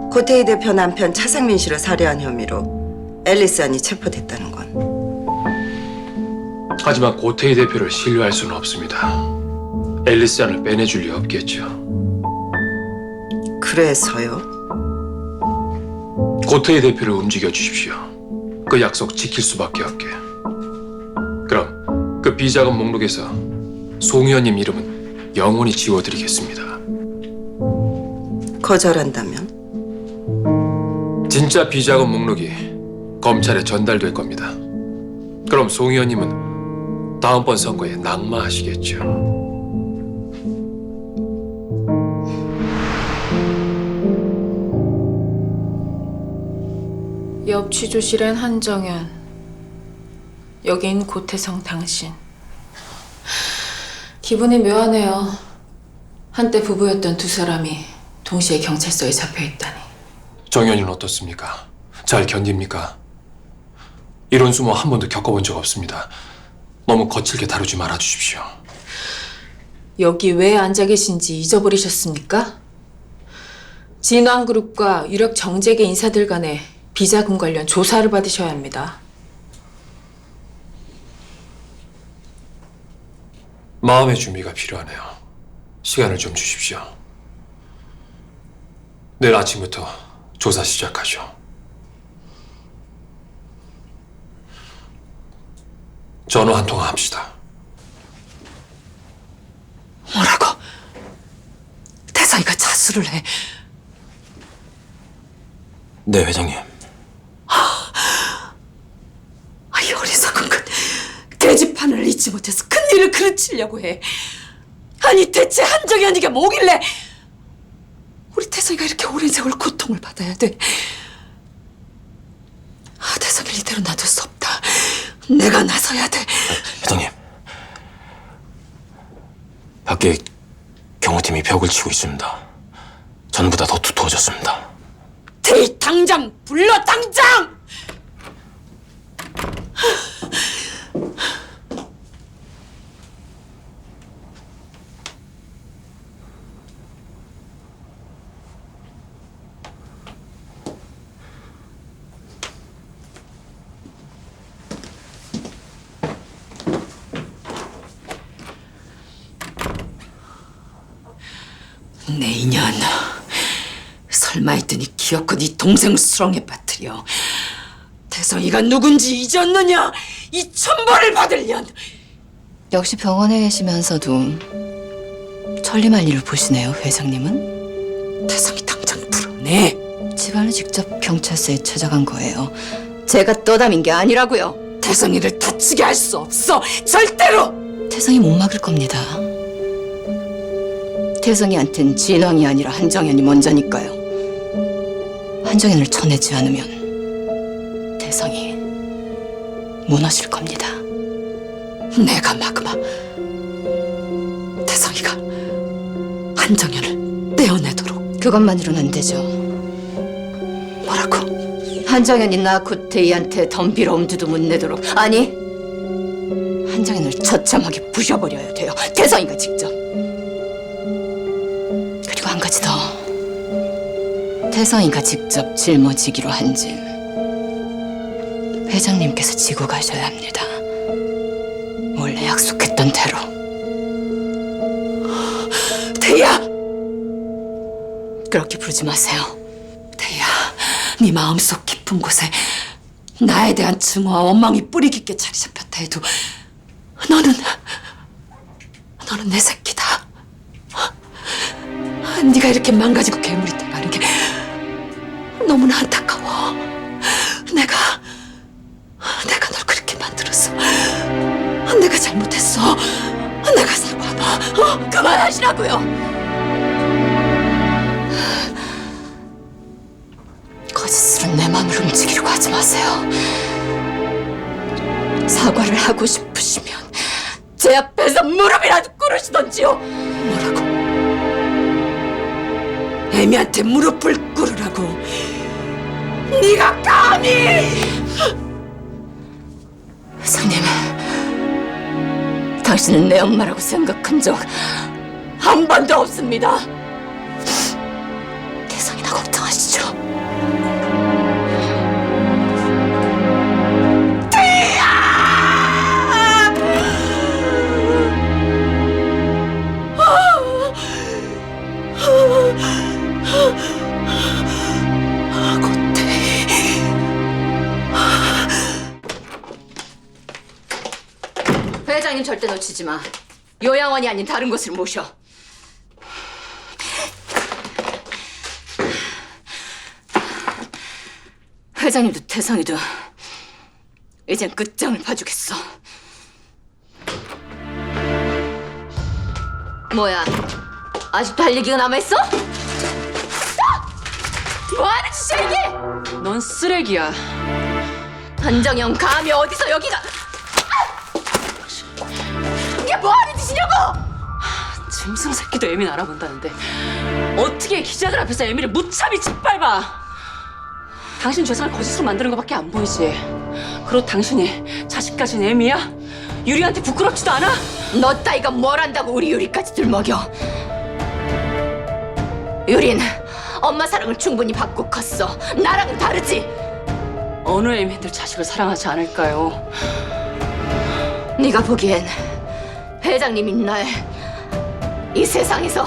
고태희 대표 남편 차상민 씨를 살해한 혐의로 앨리스 안이 체포됐다는 건. 하지만 고태희 대표를 신뢰할 수는 없습니다. 앨리스 안을 빼내줄 리 없겠죠. 그래서요? 고태희 대표를 움직여 주십시오. 그 약속 지킬 수밖에 없게. 그럼 그 비자금 목록에서 송 의원님 이름은 영원히 지워드리겠습니다. 거절한다면? 진짜 비자금 목록이 검찰에 전달될 겁니다. 그럼 송 의원님은 다음번 선거에 낙마하시겠죠. 옆 취조실엔 한정현, 여긴 고태성 당신. 기분이 묘하네요. 한때 부부였던 두 사람이 동시에 경찰서에 잡혀있다니. 정현이는 어떻습니까? 잘 견딥니까? 이런 수모 한 번도 겪어본 적 없습니다. 너무 거칠게 다루지 말아주십시오. 여기 왜 앉아 계신지 잊어버리셨습니까? 진왕그룹과 유력 정재계 인사들 간에 비자금 관련 조사를 받으셔야 합니다. 마음의 준비가 필요하네요. 시간을 좀 주십시오. 내일 아침부터 조사 시작하죠. 전화 한 통화 합시다. 뭐라고? 태성이가 자수를 해. 네, 회장님. 이 어리석은 것. 계집판을 잊지 못해서 큰일을 그르치려고 해. 아니 대체 한정현이가 뭐길래 우리 태성이가 이렇게 오랜 세월 고통을 받아야 돼. 태성이를 이대로 놔둘 수 없다. 내가 나서야 돼. 회장님. 밖에 경호팀이 벽을 치고 있습니다. 전보다 더 두터워졌습니다. 태희 당장 불러 당장! 내 인연 설마 했더니 기어코 네 동생을 수렁에 빠뜨려. 태성이가 누군지 잊었느냐? 이 천벌을 받을 년. 역시 병원에 계시면서도 천리만 일을 보시네요, 회장님은. 태성이 당장 풀어내. 집안을 직접 경찰서에 찾아간 거예요. 제가 떠담인 게 아니라고요. 태성이를 다치게 할 수 없어. 절대로. 태성이 못 막을 겁니다. 태성이한텐 진왕이 아니라 한정현이 먼저니까요. 한정현을 쳐내지 않으면 태성이 무너질 겁니다. 내가 막으마. 태성이가 한정현을 떼어내도록. 그것만으로는 안 되죠. 뭐라고? 한정현이 나 고태희한테 덤비러 엄두도 못 내도록. 아니, 한정현을 처참하게 부셔버려야 돼요. 태성이가 직접. 그리고 한 가지 더. 태성이가 직접 짊어지기로 한 짐 회장님께서 지고 가셔야 합니다. 원래 약속했던 대로. 태희야! 그렇게 부르지 마세요. 태희야, 네 마음속 깊은 곳에 나에 대한 증오와 원망이 뿌리 깊게 자리 잡혔다 해도 너는 내 새끼다. 네가 이렇게 망가지고 괴물이 돼가는 게 너무나 안타까워. 내가 널 그렇게 만들었어. 내가 잘못했어. 내가 사과하마. 그만하시라고요. 거짓으로 내 마음을 움직이려고 하지 마세요. 사과를 하고 싶으시면 제 앞에서 무릎이라도 꿇으시던지요. 뭐라고? 애미한테 무릎을 꿇으라고. 네가 감히! 회장님, 당신은 내 엄마라고 생각한 적 한 번도 없습니다. 태성이나 걱정하시죠. 회장님 절대 놓치지 마. 요양원이 아닌 다른 곳을 모셔. 회장님도 태성이도 이젠 끝장을 봐주겠어. 뭐야? 아직도 할 얘기가 남아있어? 뭐하는 짓이야 이게? 넌 쓰레기야. 한정영 감히 어디서 여기가? 이게 뭐하는 짓이냐고! 짐승 새끼도 애민 알아본다는데 어떻게 기자들 앞에서 애미를 무참히 짓밟아? 당신 죄상을 거짓으로 만드는 것밖에 안 보이지. 그리고 당신이 자식 가진 애미야? 유리한테 부끄럽지도 않아? 너 따위가 뭘 안다고 우리 유리까지 들먹여. 유린 엄마 사랑을 충분히 받고 컸어. 나랑은 다르지. 어느 애미들 자식을 사랑하지 않을까요? 네가 보기엔 회장님이 날 이 세상에서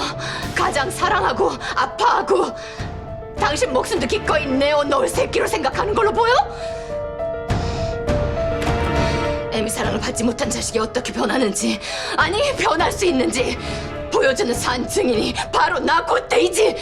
가장 사랑하고 아파하고 당신 목숨도 기꺼이 내어놓을 새끼로 생각하는 걸로 보여? 애미 사랑을 받지 못한 자식이 어떻게 변하는지, 아니 변할 수 있는지 보여주는 산 증인이 바로 나 고태이지.